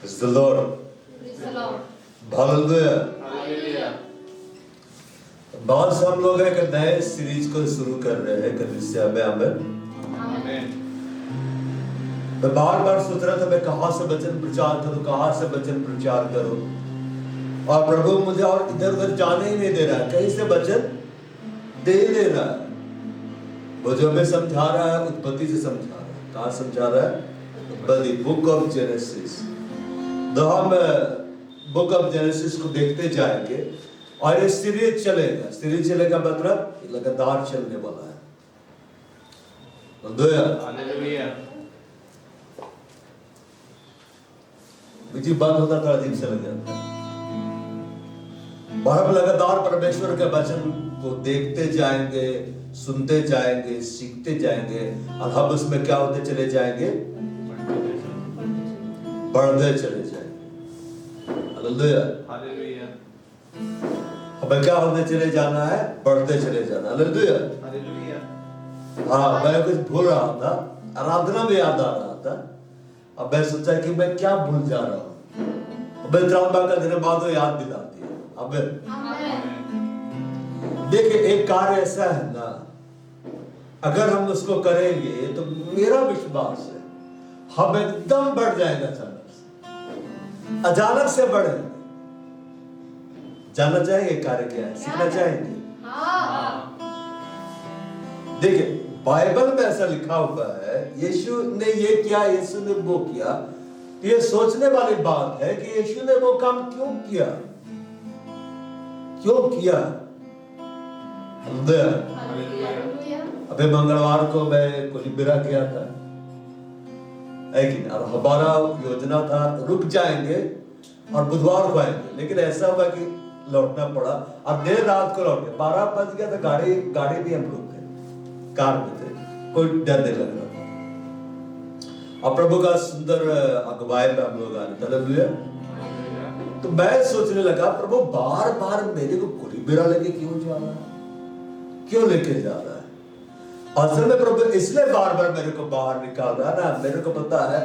Praise the Lord. Praise the Lord. Hallelujah. Hallelujah. बहुत से हम लोग एक नए सीरीज को शुरू कर रहे हैं कलीसिया में Amen. मैं बार सोच रहा था मैं कहाँ से वचन प्रचार करूं, कहाँ से वचन प्रचार करूं, और प्रभु मुझे और इधर उधर जाने ही नहीं दे रहा है, कहीं से वचन दे ही नहीं रहा है। वो जो हमें समझा रहा है उत्पत्ति से समझा रहा है। कहाँ समझा रहा है? उत्पत्ति, बुक ऑफ जेनेसिस। तो हम बुक ऑफ जेनेसिस को देखते जाएंगे और ये सीरीज चलेगा। सीरीज चलेगा मतलब लगातार चलने वाला है। Hallelujah. मुझे बंद होता था, अजीब से लग जाता। और हम लगातार परमेश्वर के वचन को देखते जाएंगे, सुनते जाएंगे, सीखते जाएंगे, और हम उसमें क्या होते चले जाएंगे? बढ़ते चले जाएंगे। हालेलुया। Hallelujah. हमें क्या होते चले जाना है? बढ़ते चले जाना। हालेलुया। Hallelujah. हाँ, मैं कुछ भूल रहा था, आराधना में याद आ रहा था। अब मैं सोचा कि मैं क्या भूल जा रहा हूँ। अब त्रांबा का दिन बाद वो याद दिलाती है। अब देखिए, एक कार्य ऐसा है ना, अगर हम उसको करेंगे तो मेरा विश्वास है हम एकदम बढ़ जाएगा। अचानक से बढ़ेंगे। जानना चाहेंगे कार्य क्या है? सीखना चाहेंगे? देखिए, बाइबल में ऐसा लिखा हुआ है, यीशु ने ये किया, यीशु ने वो किया। ये सोचने वाली बात है कि यीशु ने वो काम क्यों किया, क्यों किया। अभी मंगलवार को मैं कोलिबिरा किया था, लेकिन अब हमारा योजना था रुक जाएंगे और बुधवार को आएंगे, लेकिन ऐसा हुआ कि लौटना पड़ा। अब देर रात को लौटे, 12 बज गया था। गाड़ी भी हम लोग थे, कार में थे, कोई डर नहीं लग रहा था। और प्रभु का सुंदर अगुवाई में हम लोग आ रहे थे। हालेलुया। तो मैं सोचने लगा, प्रभु बार बार मेरे को कोलिबिरा लेके क्यों जा रहा है, क्यों लेके जा रहा है? असल में प्रभु इसलिए बार बार मेरे को बाहर निकाल रहा है ना, मेरे को पता है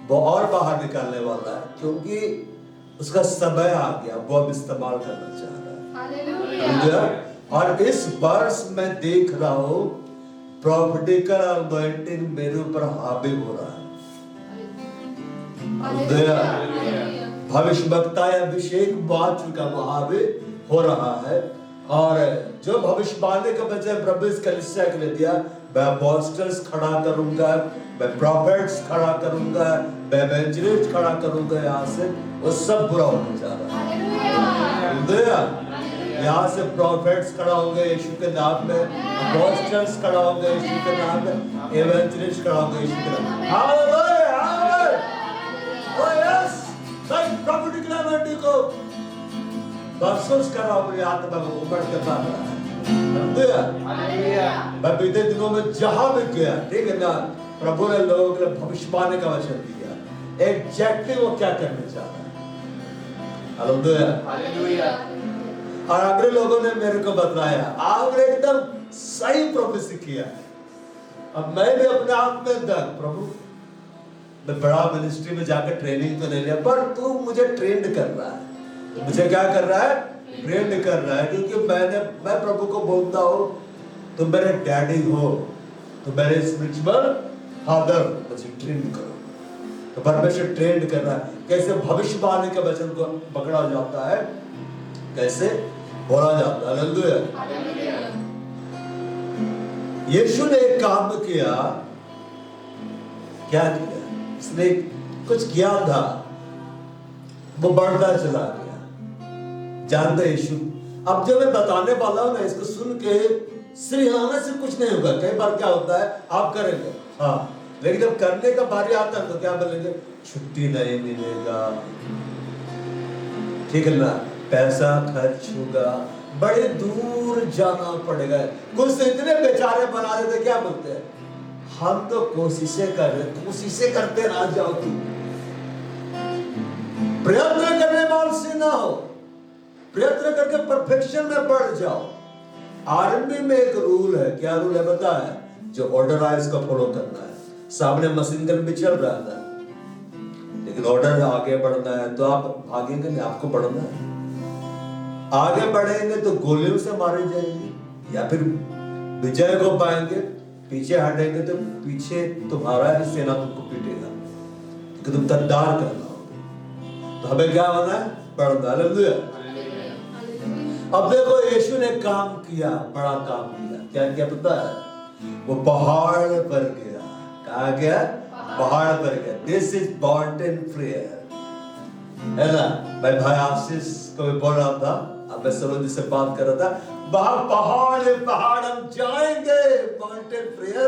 वो और बाहर निकालने वाला है, क्योंकि उसका समय आ गया, वो अब इस्तेमाल करना चाह रहा है। हालेलुया। और इस वर्ष मैं देख रहा हूँ प्रॉफिटिकल अनॉइंटिंग मेरे ऊपर हावी हो रहा है। हालेलुया। भविष्यवक्ता अभिषेक बात चुका, वो हावी हो रहा है। और जो भविष्यवाणी का वचन प्रभु इस कलीसिया के लिए दिया, मैं अपोस्टल्स खड़ा करूंगा, मैं प्रॉफिट्स खड़ा करूंगा, मैं इवेंजलिस्ट खड़ा करूंगा। यहाँ से वो सब पूरा होने जा रहा है। यहाँ से प्रॉफिट्स खड़ा होंगे यीशु के नाम में, अपोस्टल्स खड़ा होंगे यीशु के नाम में, इवेंजलिस्ट खड़ा होंगे यीशु के नाम में। Hallelujah, hallelujah. ओह यस, मैं प्रॉफिटिक लेवल को महसूस कर रहा हूँ, मेरी आत्मा को उमड़ के मार रहा है। हालेलुया। मैं बीते दिनों में जहां भी गया, ठीक है ना, प्रभु ने लोगों के लिए भविष्यवाणी का वचन दिया, एग्जैक्टली वो क्या करने चाह रहा है। हालेलुया। और अगले लोगों ने मेरे को बताया, आपने एकदम सही प्रोफेसी किया। अब मैं भी अपने आप में दंग, प्रभु मैं बड़ा मिनिस्ट्री में जाकर ट्रेनिंग तो नहीं लिया, पर तू मुझे ट्रेंड कर रहा है। मुझे क्या कर रहा है? ट्रेंड कर रहा है, क्योंकि मैं प्रभु को बोलता हूँ, तुम मेरे डैडी हो, तुम मेरे स्पिरिचुअल फादर, मुझे ट्रेंड करो। तो परमेश्वर ट्रेंड कर रहा है, कैसे भविष्यवाणी के वचन को पकड़ा जाता है, कैसे बोला जाता है। हालेलुया। यीशु ने एक काम किया, क्या किया? इसने कुछ किया था, वो बढ़ता चला गया। जानते यीशु, अब जो मैं बताने वाला हूं ना, इसको सुन के सिरहाने से कुछ नहीं होगा। कई बार क्या होता है, आप करेंगे, हाँ, लेकिन जब करने का बारी आता है तो क्या बोलेंगे? छुट्टी नहीं मिलेगा, ठीक है ना, पैसा खर्च होगा, बड़े दूर जाना पड़ेगा। कुछ तो इतने बेचारे बना देते, क्या बोलते हैं? हम तो कोशिशें कर रहे, कोशिशें करते रह जाओ, तुम प्रयत्न करने वाले से ना हो, प्रयत्न करके परफेक्शन में बढ़ जाओ। आरएमबी में एक रूल है, क्या रूल है पता है? जो ऑर्डर आया इसका फॉलो करना है। सामने मशीन गन भी चल रहा था, लेकिन ऑर्डर आगे बढ़ना है तो आप भागेंगे नहीं, आपको बढ़ना है। आगे बढ़ेंगे तो गोलियों से मारे जाएंगे या फिर विजय को पाएंगे, पीछे हटेंगे तो पीछे तुम्हारा ही सेना तुमको पीटेगा क्योंकि तुम गद्दार कहलाओगे। तो हमें क्या होना है? बढ़ना। हालेलुया। अब देखो यीशु ने काम किया, बड़ा काम किया। क्या क्या पता है? वो पहाड़ पर गया। कहाँ गया? पहाड़ पर गया। दिस इज माउंटेन प्रेयर, है ना? मैं भाई आशीष को भी बोल रहा था, अब मैं सलोनी से बात कर रहा था, वहां पहाड़ हम जाएंगे, माउंटेन प्रेयर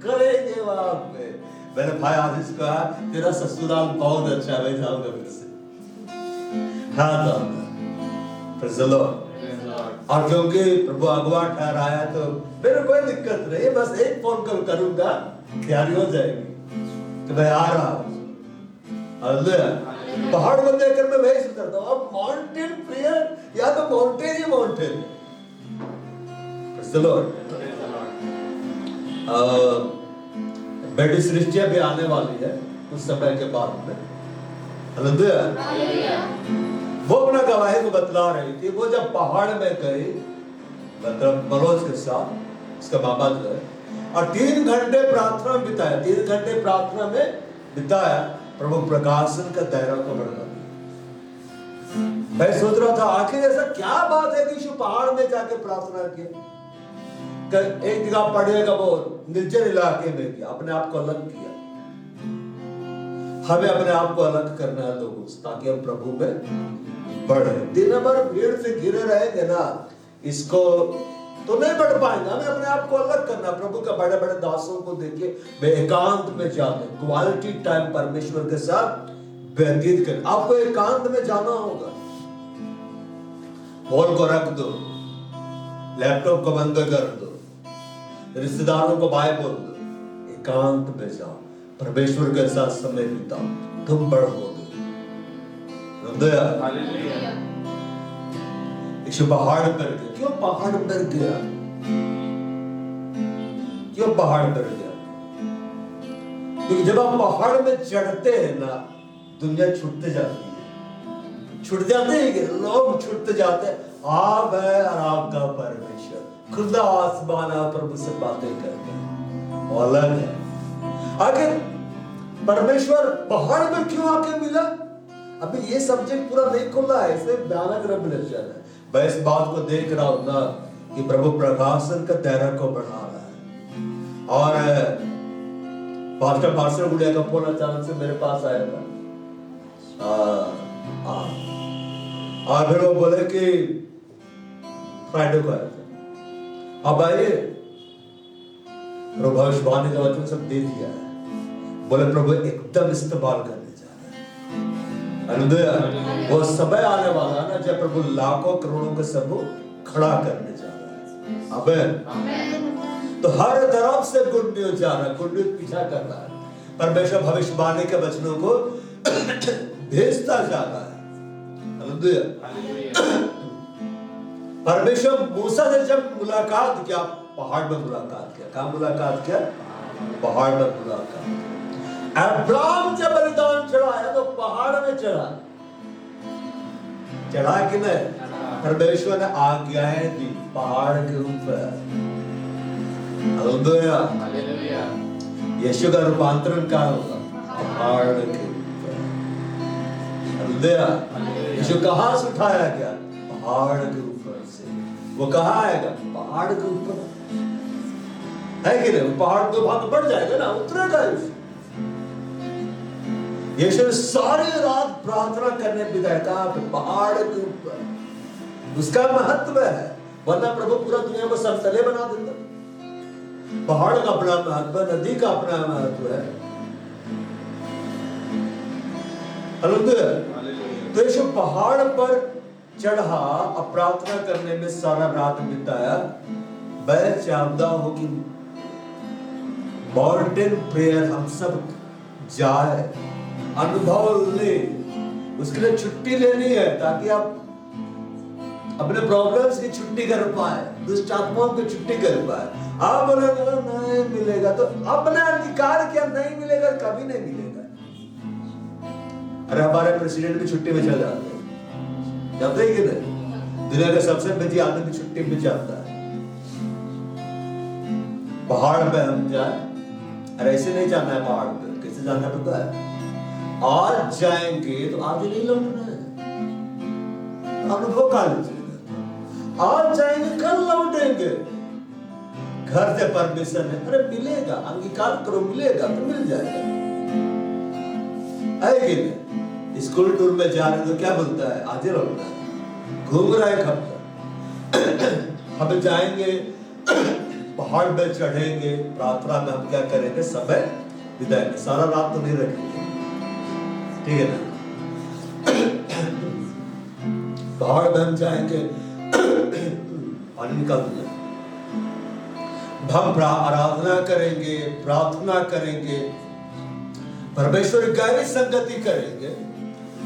करेंगे वहां पे। मैंने भाई आशीष को कहा तेरा ससुराल बहुत अच्छा है, मैं जाऊंगा फिर से। हाँ तो प्रेज़ द लॉर्ड। और क्योंकि प्रभु अगुआ ठहराया तो मेरे कोई दिक्कत नहीं, बस एक फोन कॉल करूंगा, तैयारी हो जाएगी कि मैं आ रहा हूँ। हालेलुया। पहाड़ को देखकर मैं वही सोचता हूँ, अब माउंटेन प्रेयर या तो mountain he mountain. Praise the Lord. बेटी सृष्टि भी आने वाली है उस समय के बाद में। हालेलुया। वो अपना गवाही को बतला रही थी। वो जब पहाड़ में गई, मतलब मनोज के साथ, उसका मामा जो है, और 3 घंटे प्रार्थना में बिताया, 3 घंटे प्रार्थना में बिताया, प्रभु प्रकाशन का दायरा को बढ़ा दिया। मैं सोच रहा था आखिर ऐसा क्या बात है कि यीशु पहाड़ में जाके प्रार्थना किया। एक जगह पढ़िएगा वो निर्जन इलाके में किया, अपने आप को अलग किया। हमें अपने आप को अलग करना है लोगों से, ताकि हम प्रभु में बढ़े। दिन भर भीड़ से घिरे रहेंगे ना, इसको तो नहीं बढ़ पाएंगे। हमें अपने आप को अलग करना। प्रभु का बड़े बड़े दासों को देखिए, वे एकांत में जाते, क्वालिटी टाइम परमेश्वर के साथ व्यतीत करें। आपको एकांत में जाना होगा। फोन को रख दो, लैपटॉप को बंद कर दो, रिश्तेदारों को बाय बोल दो, एकांत में जाओ, परमेश्वर के साथ समय बिताओ, तुम बढ़ोगे। हालेलुया। यीशु पहाड़ पर गया। क्यों पहाड़ पर गया? क्यों पहाड़ पर गया? क्योंकि जब आप पहाड़ में चढ़ते हैं ना, दुनिया छूटते जाती है। छूट जाते हैं कि लोग छूटते जाते हैं। आप है और आपका परमेश्वर, खुदा आसमान और प्रभु से बातें करते हैं, वो अलग है। आखिर परमेश्वर पहाड़ में क्यों आके मिला? अभी ये सब्जेक्ट पूरा नहीं खुला है, इसमें भयानक रेवलेशन है। मैं इस बात को देख रहा हूं ना कि प्रभु प्रकाशन का दायरा को बढ़ा रहा है। और पास्टर मार्शल गुड़िया का फोन अचानक से मेरे पास आया था। और फिर वो बोले कि फ्राइडे को आया था, अब आइए, प्रभु भविष्यवाणी का वचन सब दे दिया है। बोले प्रभु एकदम इस्तेमाल करने जा रहे हैं। हालेलुया। वो समय आने वाला है ना जब प्रभु लाखों करोड़ों के समूह खड़ा करने जा रहा है। आमीन। तो हर तरफ से गुड न्यूज जा रहा है, गुड न्यूज पीछा कर रहा है। परमेश्वर भविष्यवाणी के वचनों को भेजता जा रहा है। हालेलुया। परमेश्वर मूसा से जब मुलाकात किया, पहाड़ में मुलाकात किया। कहाँ मुलाकात किया? पहाड़ में मुलाकात। अब्राहम जब बलिदान चढ़ाया तो पहाड़ में चढ़ा कि नहीं? परमेश्वर ने आज्ञाएं दी पहाड़ के ऊपर। हालेलुया। यीशु का रूपांतरण क्या होगा? पहाड़ के ऊपर। हालेलुया। यीशु कहाँ से उठाया गया? पहाड़ के ऊपर से। वो कहाँ आएगा? पहाड़ के ऊपर है कि नहीं? पहाड़ तो भाग बढ़ जाएगा ना, उतरेगा। यीशु सारी रात प्रार्थना करने बिताया। कहाँ पे? पहाड़ के ऊपर। उसका महत्व है, वरना प्रभु पूरा दुनिया को सरसले बना देता। पहाड़ का अपना महत्व, नदी का अपना महत्व है। हालेलुया। तो यीशु पहाड़ पर चढ़ा, अब प्रार्थना करने में सारा रात बिताया। मैं चाहता हूं कि माउंटेन प्रेयर हम सब जाए, अनुभव ले। उसके लिए छुट्टी लेनी है ताकि आप अपने प्रॉब्लम्स की छुट्टी कर पाए, दुष्ट आत्माओं की छुट्टी कर पाए। आप बोले नहीं मिलेगा, तो अपने अधिकार क्या? नहीं मिलेगा, कभी नहीं मिलेगा। अरे हमारे प्रेसिडेंट भी छुट्टी में चले जाते हैं, जाते हैं कि नहीं? दुनिया का सबसे बिजी आदमी भी छुट्टी में जाता है। पहाड़ पे हम जाए, अरे ऐसे नहीं जाना है पहाड़ पे, कैसे जाना पड़ता है? आज जाएंगे तो आज नहीं लौटना है, अनुभव कर लीजिएगा। आज जाएंगे कल लौटेंगे। घर से परमिशन है, अरे मिलेगा, अंगीकार करो, मिलेगा तो मिल जाएगा, है कि नहीं? स्कूल टूर में जा रहे तो क्या बोलता है? आज ही लौटना है, घूम रहा है हफ्ता। हम जाएंगे, पहाड़ पे चढ़ेंगे, प्रार्थना में हम क्या करेंगे? समय बिताएंगे, सारा रात तो नहीं रखेंगे, ठीक है ना? पहाड़ में हम जाएंगे, पानी निकाल देंगे, हम आराधना करेंगे, प्रार्थना करेंगे, परमेश्वर की गहरी संगति करेंगे,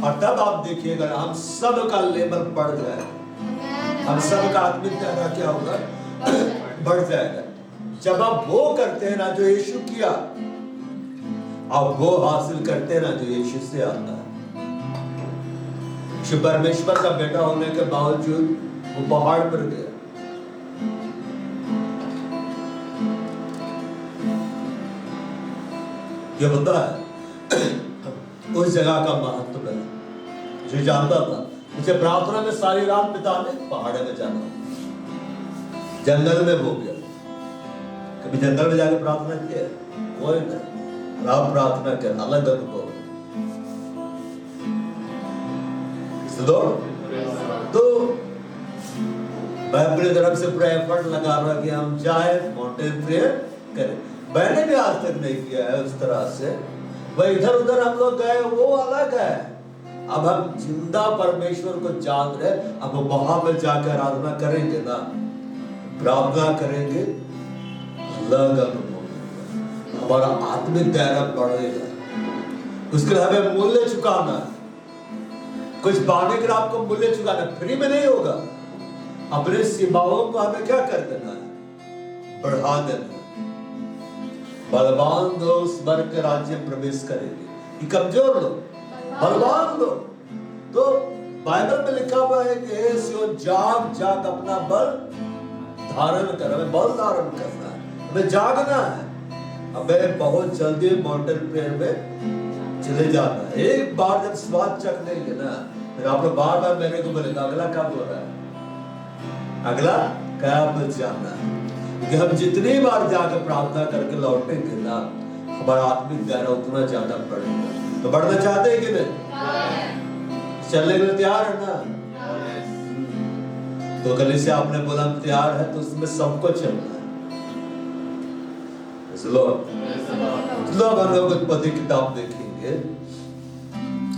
और तब आप देखिएगा हम सब का लेवल बढ़ जाएगा, हम सब का आत्मिक दायरा क्या होगा? बढ़ जाएगा। जब आप वो करते हैं ना जो यीशु किया, आप वो हासिल करते हैं ना जो यीशु से आता है। परमेश्वर का बेटा होने के बावजूद वो पहाड़ पर गया, ये बता है उस जगह का महत्व है। जो जानता था मुझे प्रार्थना में सारी रात बिताने, पहाड़ में जाना, जंगल में हो गया। कभी जंगल में जाके प्रार्थना किया? कोई नहीं। आप प्रार्थना कर, अलग अनुभव। तो मैं अपनी तरफ से पूरा एफर्ट लगा रहा कि हम जाए माउंटेन प्रेयर करें। मैंने भी आज तक नहीं किया है उस तरह से। वह इधर उधर हम लोग गए, वो अलग है। अब हम जिंदा परमेश्वर को जान रहे, अब वहां पर जाकर आराधना करेंगे ना, प्रार्थना करेंगे, अलग अनुभव, हमारा आत्मिक दायरा बढ़ेगा। उसके लिए हमें मूल्य चुकाना है। कुछ पाने के लिए आपको मूल्य चुकाना, फ्री में नहीं होगा। अपने सीमाओं को हमें क्या कर देना है? बढ़ा देना है। बलवान लोग स्वर्ग के राज्य में प्रवेश करेंगे, ये कमजोर लोग, बलवान लोग। तो बाइबल में लिखा हुआ है कि सियोन जाग जाग अपना बल धारण कर, हमें बल धारण करना है, हमें जागना है। हमें बहुत जल्दी माउंटेन प्रेयर में चले जाना है। एक बार जब स्वाद चख लेंगे ना, फिर आप लोग बार बार मेरे को बोलेंगे अगला कब हो रहा है, अगला कब जाना है। क्योंकि हम जितनी बार जाकर प्रार्थना करके लौटेंगे ना, हमारा आत्मिक दायरा उतना ज्यादा बढ़ेगा। तो बढ़ना चाहते हैं कि नहीं? चलने के लिए तैयार है ना? तो कल से आपने बोला तैयार है, तो उसमें सबको चलना है। हम लोग उत्पत्ति किताब देखेंगे,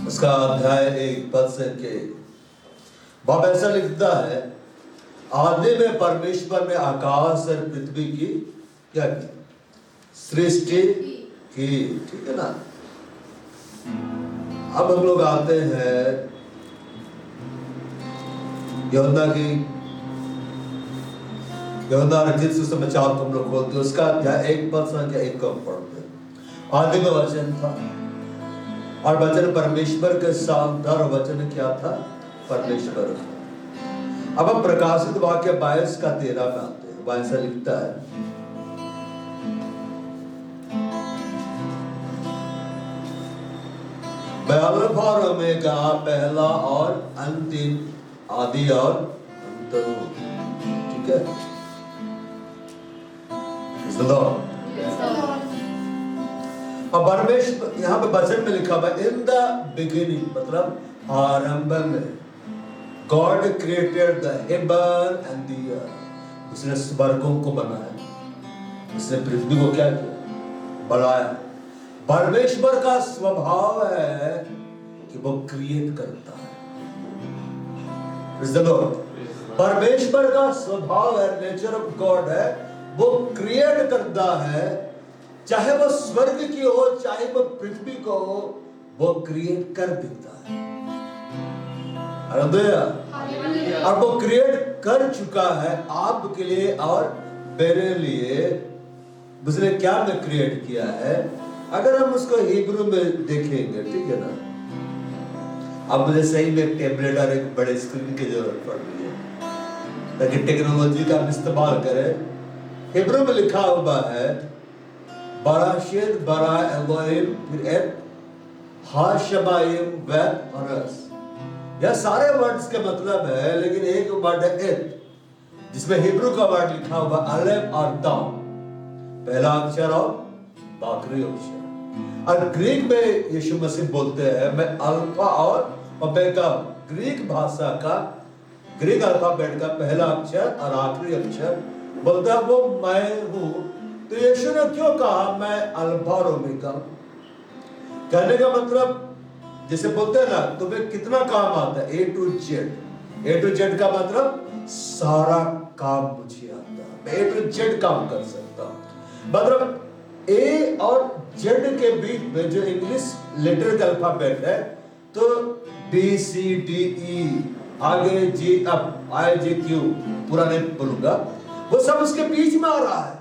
उसका अध्याय 1 पद से के बाब ऐसा लिखता है, आदि में परमेश्वर ने आकाश और पृथ्वी की क्या की? सृष्टि की, ठीक है ना? अब हम लोग आते हैं यूहन्ना रचित सुसमाचार को हम लोग खोलते हैं, उसका अध्याय 1 पद संख्या 1 को पढ़ते हैं। आदि में वचन था और वचन परमेश्वर के साथ था, और वचन क्या था? परमेश्वर था। अब हम प्रकाशित वाक्य 22 का 13 में आते हैं। वह ऐसा लिखता है, मैं अल्फा और ओमेगा, पहला और अंतिम, आदि और अंत हूं। ठीक है? और परमेश्वर यहाँ पे वचन में लिखा हुआ इन द बिगिनिंग, मतलब आरंभ में, God created the heaven and the earth. उसने स्वर्गों को बनाया, उसने पृथ्वी को क्या किया? बढ़ाया। परमेश्वर का स्वभाव है कि वो क्रिएट करता है। परमेश्वर का स्वभाव है, नेचर ऑफ गॉड है, वो क्रिएट करता है। चाहे वो स्वर्ग की हो, चाहे वो पृथ्वी को हो, वो क्रिएट कर देता है। और वो क्रिएट कर चुका है आपके लिए और मेरे लिए। उसने क्या में क्रिएट किया है? अगर हम उसको हिब्रू में देखेंगे, ठीक है ना, अब मुझे सही में एक टैबलेट और एक बड़े स्क्रीन की जरूरत पड़ रही है ताकि टेक्नोलॉजी का हम इस्तेमाल करें। हिब्रू में लिखा हुआ है बराशीत बरा एलोहिम फिर एत हाशबाइम वेत हरस। यह सारे वर्ड्स के मतलब है, लेकिन एक वर्ड है एत, जिसमें हिब्रू का वर्ड लिखा हुआ अलेफ और ताव, पहला अक्षर और आखिरी अक्षर। और ग्रीक में यीशु मसीह बोलते हैं मैं अल्फा और ओमेगा, ग्रीक भाषा का, ग्रीक अल्फाबेट का पहला अक्षर और आखिरी अक्षर बोलता है वो मैं हूं। तो यीशु ने क्यों कहा मैं अल्फा और ओमेगा? कहने का मतलब जैसे बोलते हैं ना तुम्हें कितना काम आता है, A to Z. A to Z का मतलब सारा काम मुझे आता है, मैं ए टू जेड काम कर सकता हूं। मतलब ए और जेड के बीच में जो इंग्लिश लेटर का अल्फाबेट है, तो बी सी डी ई आगे जी अब आई जे क्यू पूरा नहीं बोलूंगा, वो सब उसके बीच में आ रहा है,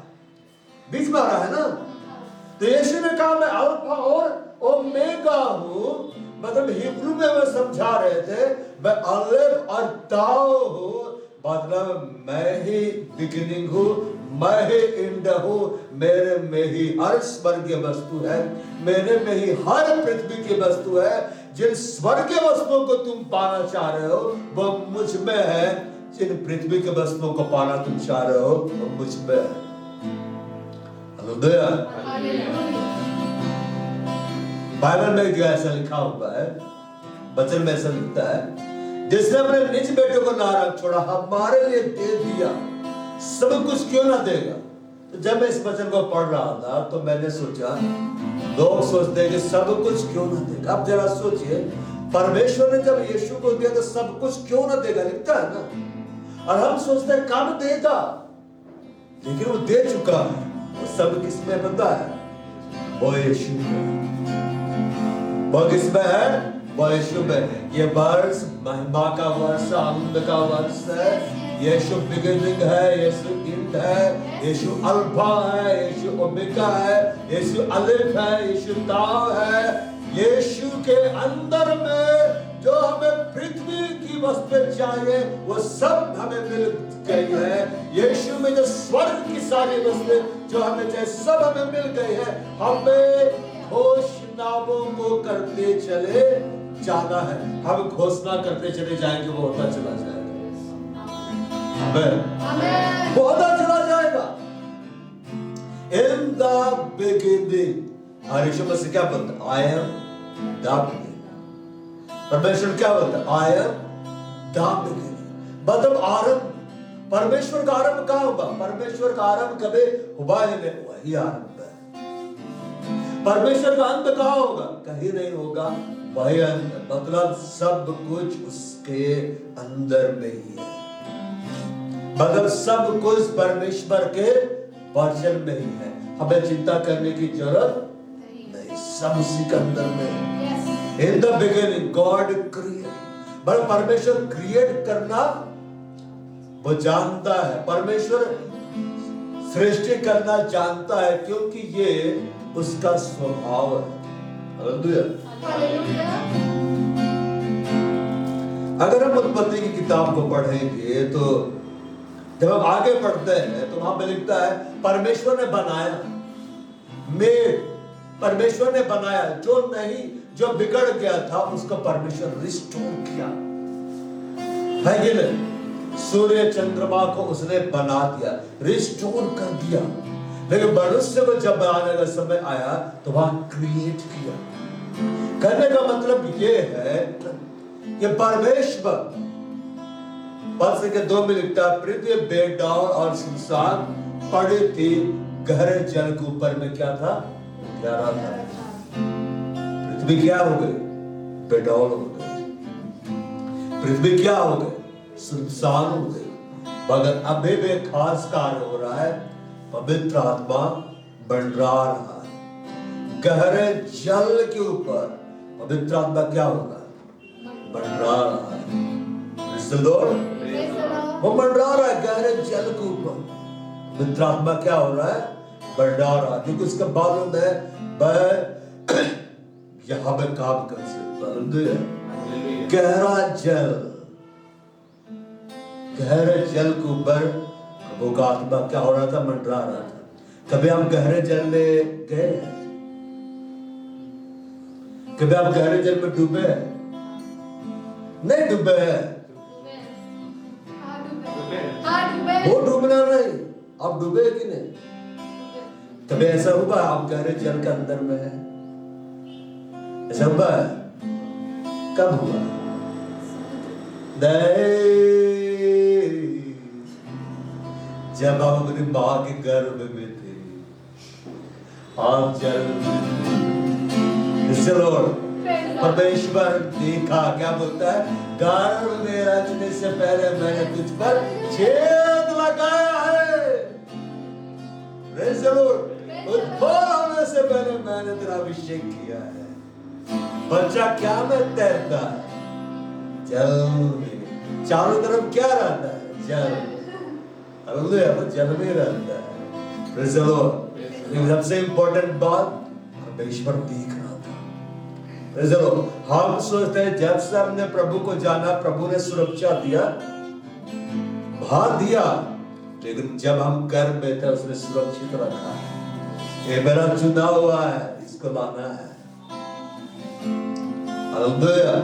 बीच में आ रहा है ना। तो यीशु ने कहा मैं अल्फा और ओमेगा हूं, मतलब हिब्रू में वो समझा रहे थे मैं अलेफ और ताव हूं, मतलब मैं ही बिगिनिंग हूं, मैं ही एंड हूं, मेरे में ही हर स्वर्गीय वस्तु है, मेरे में ही हर पृथ्वी की वस्तु है। जिन स्वर्गीय वस्तुओं को तुम पाना चाह रहे हो वो मुझ में है, जिन पृथ्वी के वस्तुओं को पाना तुम चाह रहे हो वो मुझ में है। हालेलुया। बाइबल में जो ऐसा लिखा हुआ है, वचन में ऐसा लिखता है जिसने अपने निज बेटे को ना रख छोड़ा हमारे लिए दे दिया, सब कुछ क्यों ना देगा। तो जब मैं इस वचन को पढ़ रहा था तो मैंने सोचा लोग सोचते हैं कि सब कुछ क्यों ना देगा। अब जरा सोचिए, परमेश्वर ने जब यीशु को दिया तो सब कुछ क्यों ना देगा, लिखता है ना। और हम सोचते हैं कब देगा, लेकिन वो दे चुका है। वो सब किसमें पता है? वो यीशु में। वो किसमें है? वो यीशु में। ये वर्ष महिमा का वर्ष, आनंद का वर्ष है। यीशु बिगिनिंग है, यीशु एंड है, यीशु अल्फा है, यीशु ओमेगा है, यीशु अलिफ है, यीशु ताव है। यीशु के अंदर में जो हमें पृथ्वी की वस्तुएं चाहिए वो सब हमें मिल गई है। यीशु में जो स्वर्ग की सारी वस्तुएं जो हमें चाहिए सब हमें मिल गई है। हमें घोषणाओं को करते चले जाना है। हम घोषणा करते चले जाएंगे, वो होता चला जाएगा। आमीन। वो होता चला जाएगा। In the beginning, और यीशु मसीह क्या बोलता? I am the beginning। परमेश्वर क्या बोलता है? I am the beginning। मतलब आरंभ। परमेश्वर का आरंभ कहाँ होगा? परमेश्वर का आरंभ कभी हुआ ही नहीं, वही आरंभ है। परमेश्वर का अंत कहाँ होगा? कहीं नहीं होगा, वही अंत। मतलब सब कुछ उसके अंदर में ही है। मतलब सब कुछ परमेश्वर के वचन में ही है। हमें चिंता करने की जरूरत नहीं, सब उसी के अंदर में है। In the beginning God created। बस परमेश्वर क्रिएट करना वो जानता है, परमेश्वर सृष्टि करना जानता है, क्योंकि ये उसका स्वभाव है। हालेलुया। अगर हम उत्पत्ति की किताब को पढ़ेंगे तो जब हम आगे पढ़ते हैं तो वहां पे लिखता है परमेश्वर ने बनाया, मेड, परमेश्वर ने बनाया, जो नहीं, जो बिगड़ गया था उसको परमेश्वर रिस्टोर किया है कि नहीं? सूर्य चंद्रमा को उसने बना दिया, रिस्टोर कर दिया। लेकिन मनुष्य को जब बनाने का समय आया तो वहां क्रिएट किया। कहने का मतलब ये है कि परमेश्वर पद के 2 में लिखता है पृथ्वी बेडौल और सुनसान पड़ी थी, गहरे जल के ऊपर में क्या था? गहरा था। पृथ्वी क्या हो गई? बेडौल हो गई। पृथ्वी क्या हो गई? सुनसान हो गई। मगर अभी भी खास कार्य हो रहा है, पवित्र आत्मा मंडरा रहा है। गहरे जल के ऊपर पवित्र आत्मा क्या होगा? मंडरा रहा है। वो मंडरा रहा है गहरे जल के ऊपर। पवित्र आत्मा क्या हो रहा है? मंडरा रहा है, क्योंकि उसके मालूम है मैं यहाँ पे काम कर सकता हूं। गहरा जल, गहरे जल के ऊपर प्रभु का आत्मा क्या हो रहा था, मंडरा रहा था। कभी हम गहरे जल में गए? कभी आप गहरे जल में डूबे? नहीं डूबे हैं। वो डूबना नहीं, आप डूबे कि नहीं? कभी ऐसा हुआ आप गहरे जल के अंदर में है? ऐसा हुआ है? कब हुआ? जब आप अपनी मां के गर्भ में थे, आप जल परमेश्वर देखा, क्या बोलता है, गर्भ में रचने से पहले मैंने तुझ पर छेद लगाया है। उद्भव होने से पहले मैंने तेरा अभिषेक किया है। बच्चा क्या में तैरता है? जल में। चारों तरफ क्या रहता है? जल। हालेलुया, वो जल में रहता है। Praise the Lord. सबसे इंपॉर्टेंट बात, परमेश्वर देख रहा था। Praise the Lord. हम सोचते हैं जब से हमने प्रभु को जाना, प्रभु ने सुरक्षा दिया, भार दिया, लेकिन जब हम घर में थे उसने सुरक्षित रखा है। ये मेरा चुना हुआ है, इसको लाना है। हालेलुया।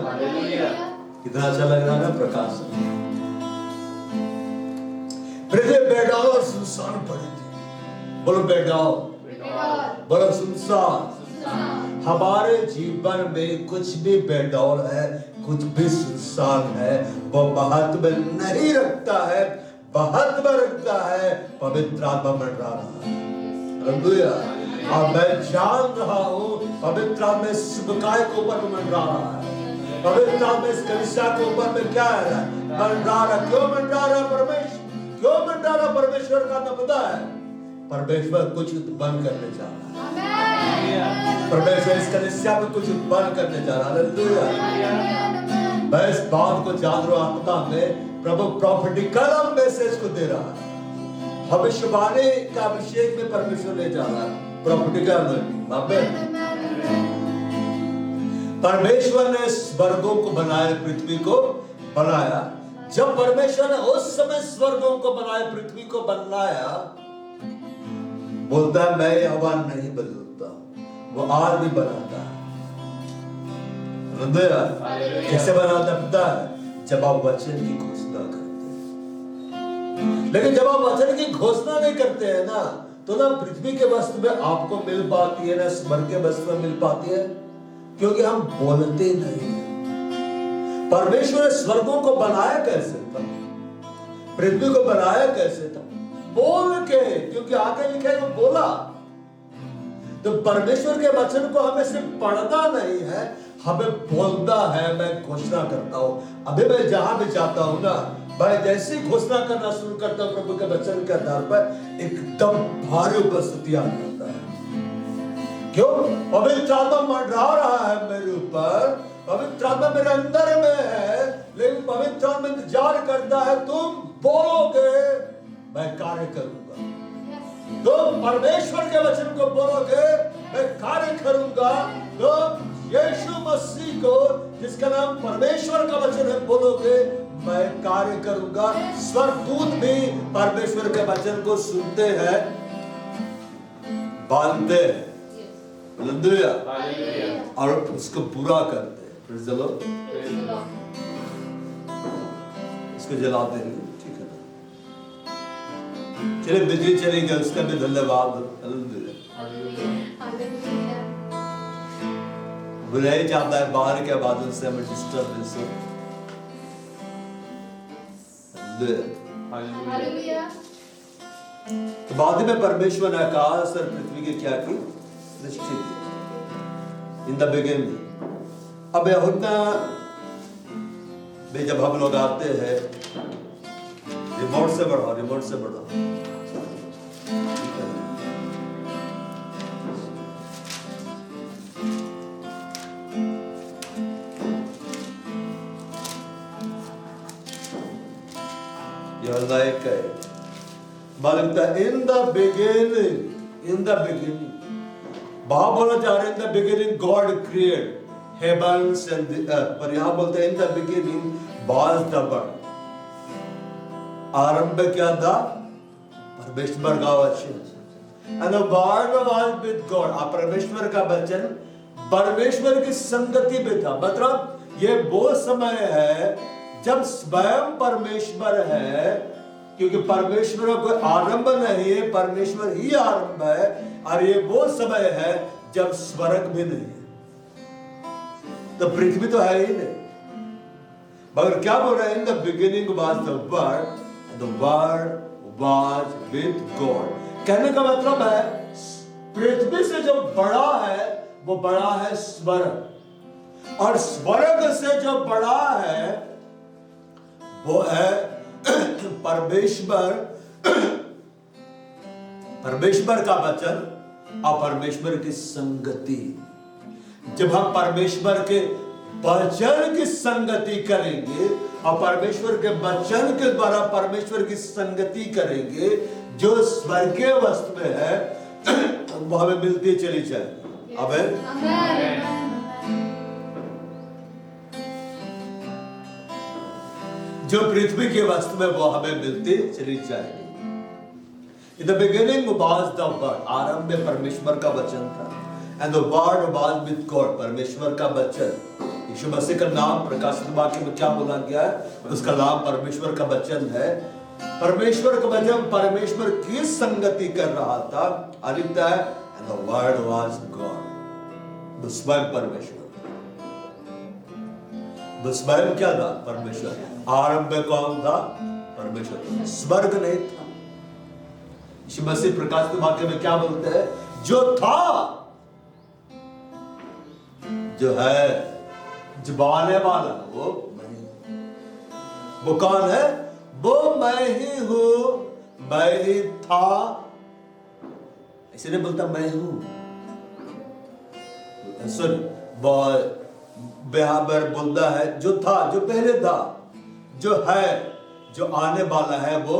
कितना अच्छा लग रहा है ना प्रकाश। पृथ्वी बेडाल और सुनसान पड़ी थी। बोलो बेडाल, बोलो सुनसान। हमारे जीवन में कुछ भी बेडौल है, कुछ भी सुनसान है, वो महत्व नहीं रखता है, महत्व रखता है पवित्र आत्मा मंडरा रहा है। हालेलुया। और मैं जान रहा हूँ पवित्र आत्मा इस सुबकाय के ऊपर मंडरा रहा है। पवित्र आत्मा इस कलीसिया के ऊपर में क्या है, मंडरा रहा। क्यों मंडरा रहा परमेश्वर? क्यों मंडरा रहा परमेश्वर का? तो पता है, परमेश्वर कुछ उत्पन्न करने जा रहा है। परमेश्वर इस कलीसिया में कुछ उत्पन्न करने जा रहा है। हालेलुया। मैं इस बात को जान रहा हूं, आत्मा में प्रभु प्रॉफिटिकल मैसेज को दे रहा है। भविष्यवाणी का अभिषेक में परमेश्वर ले जा रहा है। प्रॉफिटिकल परमेश्वर ने स्वर्गों को बनाया, पृथ्वी को बनाया। जब परमेश्वर ने उस समय स्वर्गों को बनाया, पृथ्वी को बनाया, बोलता है मैं यहोवा नहीं बदलता, वो आज भी बनाता है। कैसे बनाता पता है? जब आप वचन की घोषणा करते हैं। लेकिन जब आप वचन की घोषणा नहीं करते हैं ना, तो ना पृथ्वी के वस्तु में आपको मिल पाती है, ना स्वर्ग के वस्तु में मिल पाती है, क्योंकि हम बोलते नहीं हैं। परमेश्वर ने स्वर्गों को बनाया कैसे था? पृथ्वी को बनाया कैसे था? बोल के, क्योंकि आगे लिखा है वो बोला। तो परमेश्वर के वचन को हमें सिर्फ पढ़ना नहीं है, हमें बोलना है। मैं घोषणा करता हूँ। अभी मैं जहां भी जाता हूँ ना, मैं जैसे ही घोषणा करना शुरू करता हूँ प्रभु के वचन के आधार पर, एकदम भारी उपस्थिति आ जाता है। क्यों? पवित्र आत्मा मंडरा रहा है मेरे ऊपर, पवित्र आत्मा मेरे अंदर में है, लेकिन पवित्र आत्मा इंतजार करता है तुम बोलोगे मैं कार्य करूंगा। तुम परमेश्वर के वचन को बोलोगे मैं कार्य करूंगा। तुम यीशु मसीह को, जिसका नाम परमेश्वर का वचन है, बोलोगे मैं कार्य करूंगा। स्वर्गदूत भी परमेश्वर के वचन को सुनते हैं, मानते हैं, और उसको पूरा करते हैं। Praise the Lord. इसको जलाते हैं, ठीक है ना? चलिए बिजली चली गई, उसका भी धन्यवाद। बुरा ही चाहता है बाहर के बादल से हमें डिस्टर्बेंस हो। तो बाद में परमेश्वर ने आकाश और पृथ्वी की क्या की? सृष्टि की। In the beginning. अब यूहन्ना में जब हम लोग आते हैं, रिमोट से बढ़ाओ, रिमोट से बढ़ाओ। यूहन्ना एक है, मालूम था in the beginning, in the beginning. बाप बोलना चाह रहे, in the beginning God create heavens and the earth. पर यहाँ बोलते हैं in the beginning was the word. आरंभ में क्या था? परमेश्वर का वचन. And the word was with God. अब परमेश्वर का वचन परमेश्वर की संगति में था. मतलब ये वो समय है जब स्वयं परमेश्वर है, क्योंकि परमेश्वर का कोई आरंभ नहीं है, परमेश्वर ही आरंभ है. और ये वो समय है जब स्वर्ग भी नहीं है, तो पृथ्वी तो है ही नहीं. मगर क्या बोल रहे हैं? In the beginning was the word and the word was with God. कहने का मतलब है पृथ्वी से जो बड़ा है वो बड़ा है स्वर्ग, और स्वर्ग से जो बड़ा है वो है परमेश्वर, परमेश्वर का वचन और परमेश्वर की संगति. जब हम परमेश्वर के वचन की संगति करेंगे और परमेश्वर के वचन के द्वारा परमेश्वर की संगति करेंगे, जो स्वर्गीय वस्तु में है वो हमें मिलती चली जाएगी. आमीन. जो पृथ्वी की वस्तु में वो हमें मिलती चली जाएगी. In the beginning was the word. आरंभ में परमेश्वर का वचन था. And the word was with God. परमेश्वर का वचन. यीशु मसीह का नाम प्रकाशित वाक्य में क्या बोला गया है? उसका नाम परमेश्वर का वचन है. परमेश्वर का वचन परमेश्वर की संगति कर रहा था. लिखता है and the word was God. वो स्वयं परमेश्वर. वो स्वयं क्या था? परमेश्वर. आरंभ में कौन था? परमेश्वर. स्वर्ग नहीं था. यीशु मसीह प्रकाशित वाक्य में क्या बोलते हैं? जो था, जो है, जो आने वाला, वो मैं. वो कौन है? वो मैं ही हूं, मैं ही था. इसलिए बोलता मैं हूं. सुन, बराबर बोलता है जो था, जो पहले था, जो है, जो आने वाला है, वो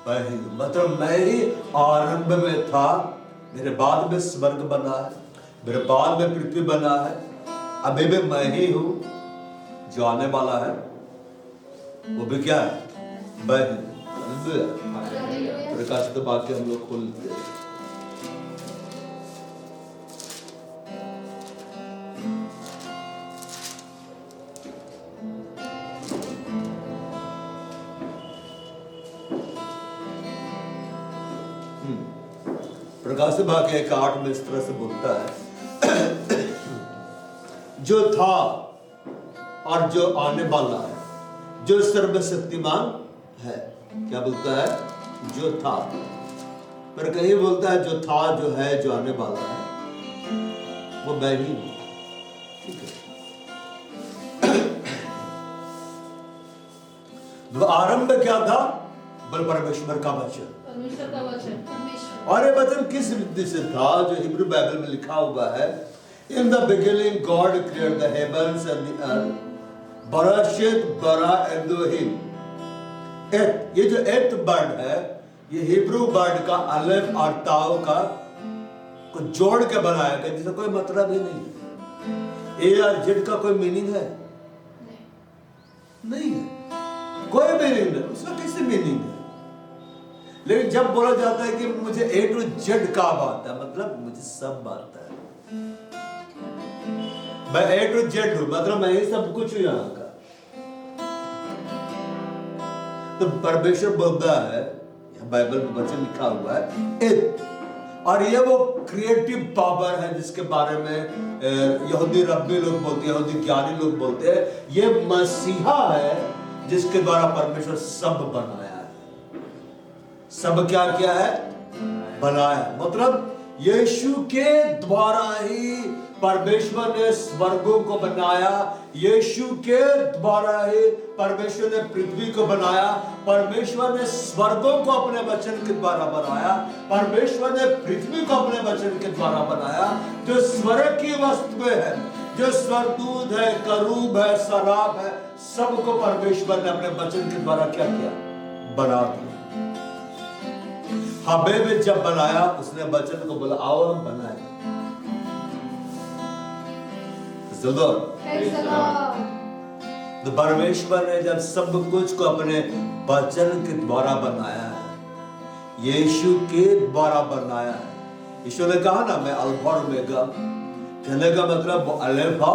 मैं ही. मतलब मैं ही आरंभ में था, मेरे बाद में स्वर्ग बना है, मेरे बाद में पृथ्वी बना है. अभी भी मैं ही हूं. जो आने वाला है वो भी क्या है? मैं ही. प्रकाशित वाक्य हम लोग खोलते हैं. प्रकाशित वाक्य 1:8 में इस तरह से बोलता है जो था और जो आने वाला है, जो सर्वशक्तिमान है. क्या बोलता है? जो था. पर कहीं बोलता है जो था, जो है, जो आने वाला है, वो मैं ही हूं. ठीक है. आरंभ में क्या था? बल परमेश्वर का वचन. परमेश्वर का वचन. और ये वचन किस रीति से था? जो हिब्रू बाइबल में लिखा हुआ है In the beginning God created the heavens and the earth. Barashit bara Elohim. ये जो एट वर्ड है, ये हिब्रू वर्ड का अलेफ और ताऊ का को जोड़ के बनाया गया, जिसका कोई मतलब ही नहीं है. ए और जेड का कोई मीनिंग है? नहीं है. कोई मीनिंग नहीं. उसका कैसे मीनिंग है? लेकिन जब बोला जाता है कि मुझे ए टू जेड का आता है, मतलब मुझे सब आता है. मैं ए टू जेड हूं, मतलब मैं ही सब कुछ हूं यहां का. तो परमेश्वर बोलता है, बाइबल में वचन लिखा हुआ है इट. और ये वो क्रिएटिव पावर है जिसके बारे में यहूदी रब्बी लोग बोलते हैं, यहूदी ज्ञानी लोग बोलते हैं. ये मसीहा है जिसके द्वारा परमेश्वर सब बनाया है. सब क्या किया है? बनाया. मतलब यीशु के द्वारा ही परमेश्वर ने स्वर्गों को बनाया. यीशु के द्वारा ही परमेश्वर ने पृथ्वी को बनाया. परमेश्वर ने स्वर्गों को अपने वचन के द्वारा बनाया. परमेश्वर ने पृथ्वी को अपने वचन के द्वारा बनाया. जो स्वर्ग की वस्तु है, जो स्वर्गदूत है, करूब है, सराब है, सबको परमेश्वर ने अपने वचन के द्वारा क्या किया? बना दिया. हमें भी जब बनाया, उसने वचन को बोला आओ हम बनाए. Praise the Lord. तो परमेश्वर ने जब सब कुछ को अपने वचन के द्वारा बनाया है, यीशु के द्वारा बनाया है। यीशु ने कहा ना, मैं अल्फा और ओमेगा, कहने का मतलब वो अल्फा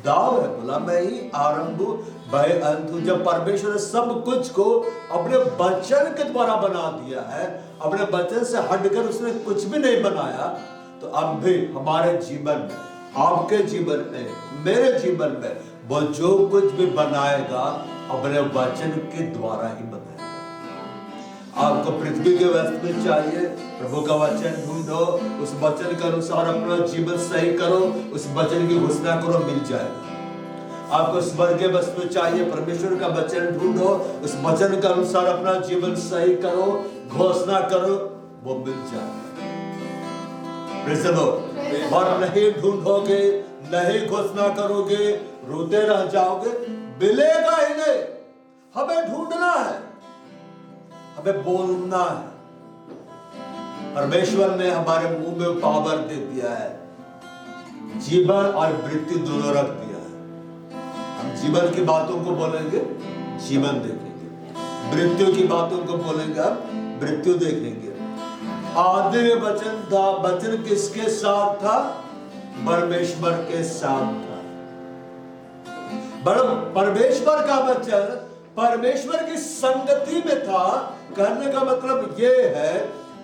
दाव है, बोला मैं ही आरंभ भय अंत हूं। जब परमेश्वर ने सब कुछ को अपने वचन के द्वारा बना दिया है, अपने वचन से हटकर उसने कुछ भी नहीं बनाया, तो अब भी हमारे जीवन में, आपके जीवन में, मेरे जीवन में वो जो कुछ भी बनाएगा अपने वचन के द्वारा ही बनाएगा। आपको पृथ्वी के वस्तु में चाहिए, प्रभु का वचन ढूंढो, उस वचन के अनुसार अपना जीवन सही करो, उस वचन की घोषणा करो, मिल जाएगा। आपको स्वर्ग के वस्तु में चाहिए, परमेश्वर का वचन ढूंढो, उस वचन के अनुसार अपना जीवन सही करो, घोषणा करो, वो मिल जाएगा। Praise the Lord. और नहीं ढूंढोगे, नहीं घोषणा करोगे, रोते रह जाओगे, मिलेगा ही नहीं। हमें ढूंढना है, हमें बोलना है। परमेश्वर ने हमारे मुंह में पावर दे दिया है, जीवन और मृत्यु दोनों रख दिया है। हम जीवन की बातों को बोलेंगे, जीवन देखेंगे, मृत्यु की बातों को बोलेंगे, हम मृत्यु देखेंगे। आदि में वचन था, वचन किसके साथ था? परमेश्वर के साथ था। परमेश्वर का वचन परमेश्वर की संगति में था। कहने का मतलब ये है,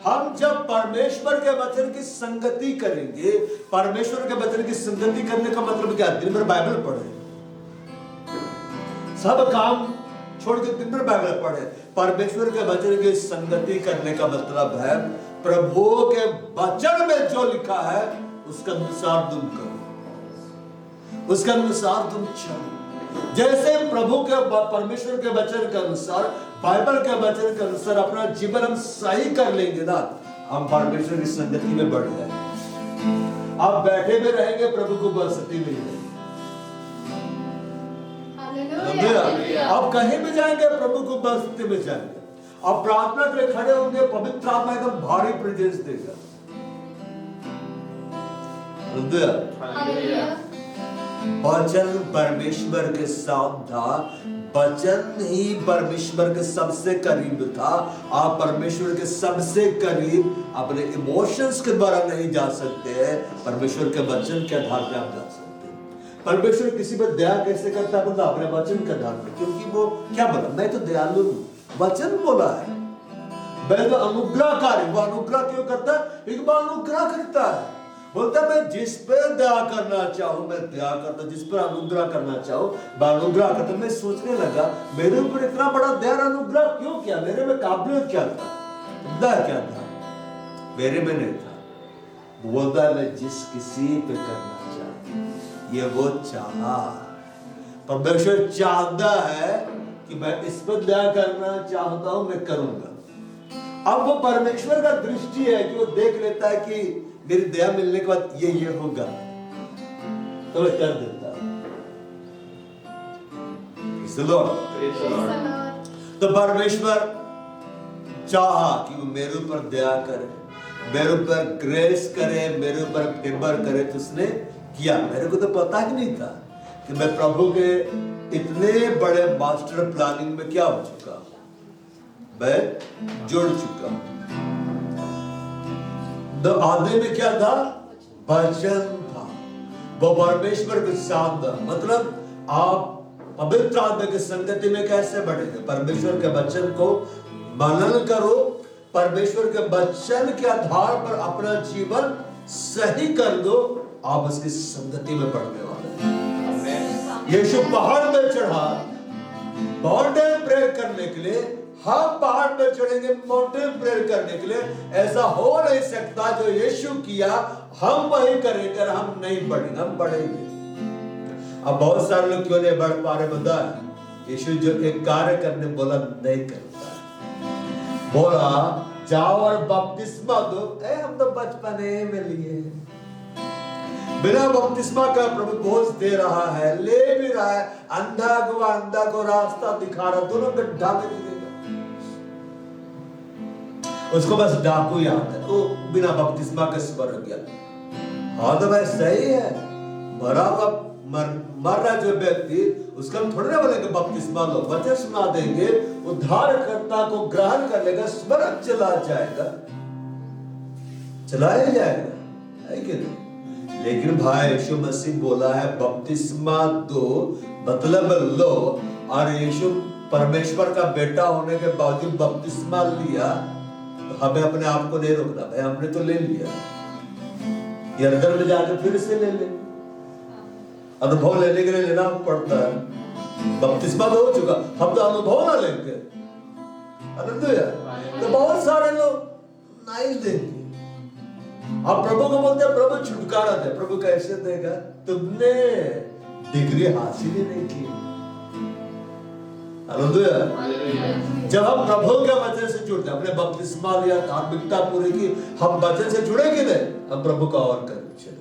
हम जब परमेश्वर के वचन की संगति करेंगे, परमेश्वर के वचन की संगति करने का मतलब क्या? दिन भर बाइबल पढ़े, सब काम छोड़ के दिन भर बाइबल पढ़े। परमेश्वर के वचन की संगति करने का मतलब है, प्रभु के वचन में जो लिखा है उसके अनुसार तुम करो, उसके अनुसार तुम चलो। जैसे प्रभु के परमेश्वर के वचन के अनुसार, बाइबल के वचन के अनुसार अपना जीवन हम सही कर लेंगे ना, हम परमेश्वर की संगति में बढ़ जाएंगे। आप बैठे में रहेंगे, प्रभु को उपस्थिति मिल जाएगी। आप कहीं भी जाएंगे, प्रभु को उपस्थिति में जाएंगे। आप प्रार्थना के लिए खड़े होंगे, पवित्र आत्मा एकदम भारी प्रेजेंस देगा। वचन परमेश्वर के साथ था, वचन ही परमेश्वर के सबसे करीब था। आप परमेश्वर के सबसे करीब अपने इमोशंस के द्वारा नहीं जा सकते, परमेश्वर के वचन के आधार पर आप जा सकते हैं। परमेश्वर किसी पर दया कैसे करता है? मतलब अपने वचन के आधार पर, क्योंकि वो क्या बोला? मैं तो दयालु हूं, वचन बोला है। मैं तो अनुग्रहकारी, वो अनुग्रह क्यों करता है? क्योंकि वो अनुग्रह करता है। बोलता है मैं जिस पर दया करना चाहूं मैं दया करता, जिस पर अनुग्रह करना चाहूं मैं अनुग्रह करता। मैं सोचने लगा, मेरे ऊपर इतना बड़ा दया अनुग्रह क्यों किया? मेरे में काबिलियत क्या था, दया क्या था? मेरे में नहीं था। बोलता है मैं जिस किसी पे करना चाहता, ये वो चाहा। परमेश्वर चाहता है कि मैं इस पर दया करना चाहता हूं, मैं करूंगा। अब वो परमेश्वर का दृष्टि है कि वो देख लेता है कि मेरी दया मिलने के बाद ये होगा, तो मैं कर देता हूं। तो परमेश्वर चाहा कि वो मेरे ऊपर दया करे, मेरे ऊपर ग्रेस करे, मेरे ऊपर फेवर करे, तो उसने किया। मेरे को तो पता ही नहीं था कि मैं प्रभु के इतने बड़े मास्टर प्लानिंग में क्या हो चुका, मैं जुड़ चुका। तो आदि में क्या था? वचन था, वो परमेश्वर के साथ था। मतलब आप पवित्र आत्मा की संगति में कैसे बढ़ेंगे? परमेश्वर के वचन को मनन करो, परमेश्वर के वचन के आधार पर अपना जीवन सही कर दो, आप उसकी संगति में बढ़ने वाले हैं। यीशु पहाड़ में चढ़ा माउंटेन प्रेयर करने के लिए, हम पहाड़ पर चढ़ेंगे माउंटेन प्रेयर करने के लिए। ऐसा हो नहीं सकता जो यीशु किया हम वही करेंगे, हम नहीं बढ़ेंगे, हम बढ़ेंगे। अब बहुत सारे लोग क्यों नहीं बढ़ पा रहे? बता, यीशु जो एक कार्य करने बोला नहीं करता। बोला जाओ और बपतिस्मा दो, हम तो बचपने में लिए। बिना बपतिस्मा का प्रभु बोझ दे रहा है, ले भी रहा है, अंधा को रास्ता दिखा रहा, दोनों गड्ढा में गिरेगा। उसको बस डाकू याद है, तो बिना बपतिस्मा के स्वर्ग गया। हाँ तो भाई सही है, भरा हुआ मर रहा जो व्यक्ति, उसका हम थोड़ी ना बोलेंगे बपतिस्मा लो, वचन सुना देंगे, उद्धारकर्ता को ग्रहण कर लेगा, स्वर्ग चला जाएगा, चलाया जाएगा, है कि नहीं? लेकिन भाई यीशु मसीह बोला है बपतिस्मा दो, मतलब लो, और यीशु परमेश्वर का बेटा होने के बावजूद बपतिस्मा लिया, तो हमें अपने आप को नहीं रोकना, भाई हमने तो ले लिया, यरदन में जाकर फिर से ले ले, अनुभव लेने के लिए लेना पड़ता है। बपतिस्मा तो हो चुका, हम तो अनुभव ना लेंगे, तो बहुत सारे लोग नहीं देंगे। अब प्रभु को बोलते हैं प्रभु छुटकारा दे, प्रभु कैसे देगा? तुमने डिग्री हासिल ही नहीं की। हालेलुया। जब हम प्रभु के वचन से जुड़ते हैं, अपने बपतिस्मा लिया, धार्मिकता पूरी की, हम वचन से जुड़ेंगे नहीं, हम प्रभु का और कर चलेंगे।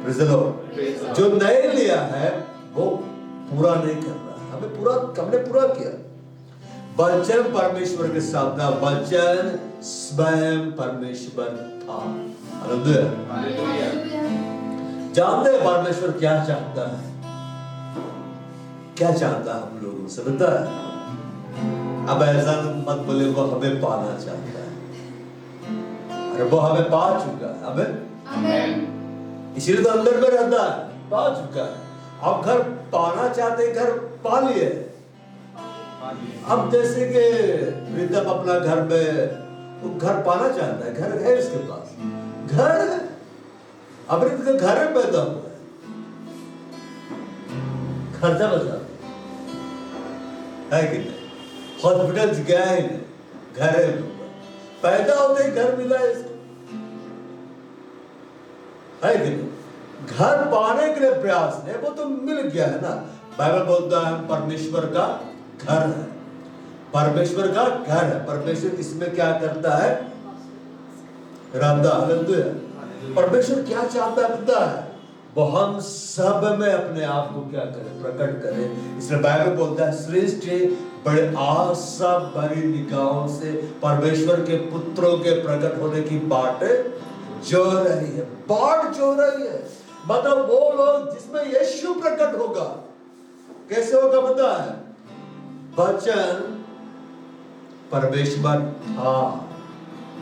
Praise the Lord। जो नहीं लिया है वो पूरा नहीं कर रहा, हमने पूरा किया। वचन परमेश्वर के साथ था, वचन स्वयं परमेश्वर था। हालेलुया। जानते हैं परमेश्वर क्या चाहता है, क्या चाहता है हम लोगों से, पता है? अब ऐसा मत बोले वो हमें पाना चाहता है, अरे वो हमें पा चुका है, हमें इसीलिए तो अंदर में रहता है, पा चुका है। अब घर पाना चाहते, घर पा लिए। अब जैसे कि प्रीतम अपना घर में, वो घर पाना चाहता है, घर है उसके पास, घर है, अब इसका घर में पैदा हुआ है, खर्चा बचा है कि नहीं? हॉस्पिटल गया ही नहीं, घर है, पैदा होते ही घर मिला है इसको, है कि नहीं? घर पाने के लिए प्रयास नहीं, वो तो मिल गया है ना। बाइबल बोलता है परमेश्वर का घर है, परमेश्वर का घर है। परमेश्वर इसमें क्या करता है? रहता। हालेलुया। परमेश्वर क्या चाहता है पता है? वो हम सब में अपने आप को क्या करे? प्रकट करे। इसलिए बाइबल बोलता है सृष्टि बड़े आशा भरी निगाहों से परमेश्वर के पुत्रों के प्रकट होने की बाट जो रही है, बाट जो रही है। मतलब वो लोग जिसमें यीशु प्रकट होगा। कैसे होगा पता है? वचन परमेश्वर था,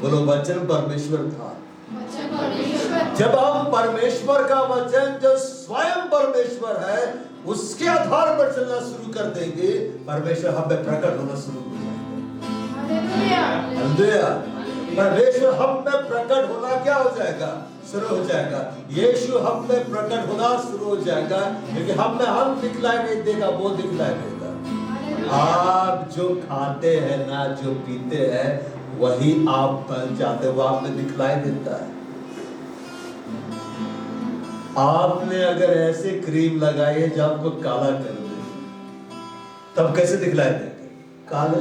बोलो वचन परमेश्वर था। जब हम परमेश्वर का वचन जो स्वयं परमेश्वर है उसके आधार पर चलना शुरू कर देंगे, परमेश्वर हम में प्रकट होना शुरू हो जाएगा। हालेलुया। परमेश्वर हम में प्रकट होना क्या हो जाएगा? शुरू हो जाएगा। यीशु हम में प्रकट होना शुरू हो जाएगा, क्योंकि हम में हम दिखलाई नहीं देगा, वो दिखलाई देगा। आप जो खाते हैं ना, जो पीते हैं, वही आप बन जाते, वो आप में दिखलाई देता है। आपने अगर ऐसे क्रीम लगाई है जो आपको काला कर दे, तब कैसे दिखलाई देंगे? काले।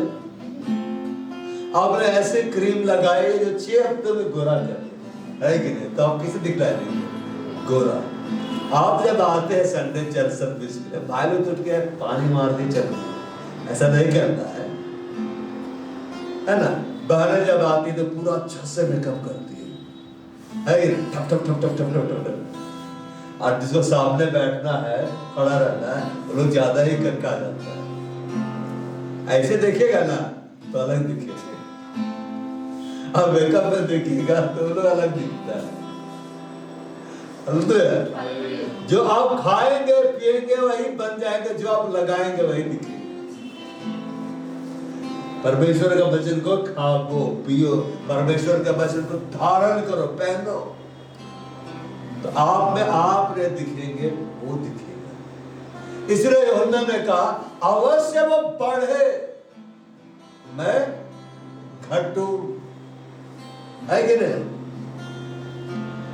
आपने ऐसे क्रीम लगाई है जो 6 हफ्ते में गोरा कर दे, है कि नहीं? तो आप कैसे दिखलाई देंगे? गोरा। आप जब आते हैं संडे चर्च सर्विस में, भाई लोग तो क्या पानी मार दी चल, ऐसा नहीं करता है ना? बहनें जब आती तो पूरा अच्छा से मेकअप करती है कि नहीं? ठप ठप ठप ठप ठप ठप ठप। और जिसको सामने बैठना है, खड़ा रहना है, वो लोग ज्यादा ही करका जाता है। ऐसे देखेगा ना तो अलग दिखेगा, अब मेकअप में देखिएगा तो लोग अलग दिखता है। जो आप खाएंगे पिएंगे वही बन जाएंगे, जो आप लगाएंगे वही दिखेगा। परमेश्वर का वचन को खाओ पियो, परमेश्वर का वचन को धारण करो, पहनो, तो आप में आप ने दिखेंगे, वो दिखेगा। इसलिए यूहन्ना ने कहा अवश्य वो बढ़े, मैं घटूं, है कि नहीं?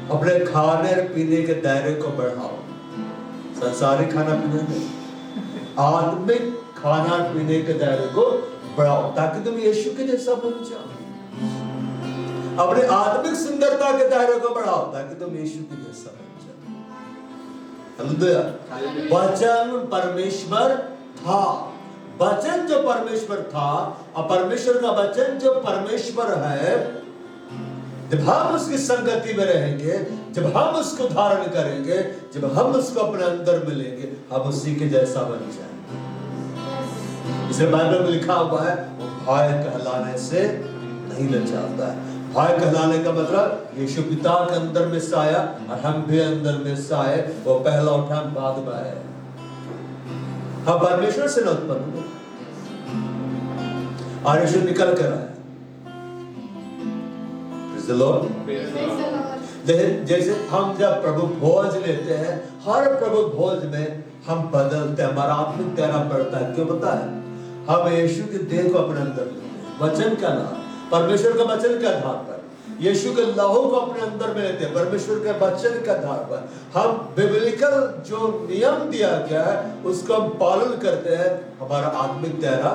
अपने खाने पीने के दायरे को बढ़ाओ, संसारिक खाना पीना नहीं, आत्मिक खाना पीने के दायरे को बढ़ाओ, ताकि तुम यीशु के जैसा बन जाओ। अपने आत्मिक सुंदरता के दायरे को बढ़ाओ, ताकि तुम यीशु के जैसा बन जाओ। हालेलुया। वचन परमेश्वर था, वचन जो परमेश्वर था, और परमेश्वर का वचन जो परमेश्वर है, जब हम उसकी संगति में रहेंगे, जब हम उसको धारण करेंगे, जब हम उसको अपने अंदर मिलेंगे, हम उसी के जैसा बन जाएंगे। इसलिए बाइबल में लिखा हुआ है, वो भाई कहलाने से नहीं लजाता है। भाई कहलाने का मतलब यीशु पिता के अंदर में से आया और हम भी अंदर में से आए। वो पहला उठा, हम बाद में आए। हम परमेश्वर से न उत्पन्न हुए और यीशु निकल कर आया। जैसे हम जब प्रभु भोज लेते हैं, हर प्रभु भोज में हम बदलते हैं, हमारा आत्मिक चेहरा बढ़ता है। क्यों पता है? हम यीशु के देह को अपने अंदर लेते हैं, वचन का नाम, परमेश्वर के वचन के आधार पर, यीशु के लहू को अपने अंदर में लेते हैं, परमेश्वर के वचन के आधार पर। हम बिब्लिकल जो नियम दिया गया है उसको हम पालन करते हैं, हमारा आत्मिक चेहरा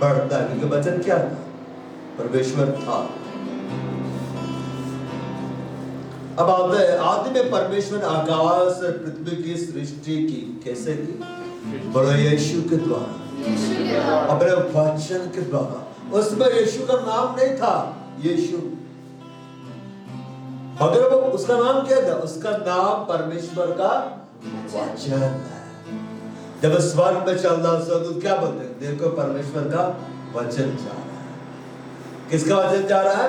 बढ़ता है। क्योंकि वचन क्या था? परमेश्वर था। अब आदि में परमेश्वर ने आकाश और पृथ्वी की सृष्टि की। कैसे की? बोलो यीशु के द्वारा, अपने वचन के द्वारा। उसमें यीशु का नाम नहीं था, यीशु, अगर वो उसका नाम क्या था? उसका नाम परमेश्वर का वचन है। जब स्वर्ग में चल रहा तो क्या बोलते हैं? देखो परमेश्वर का वचन जा रहा है। किसका वचन जा रहा है?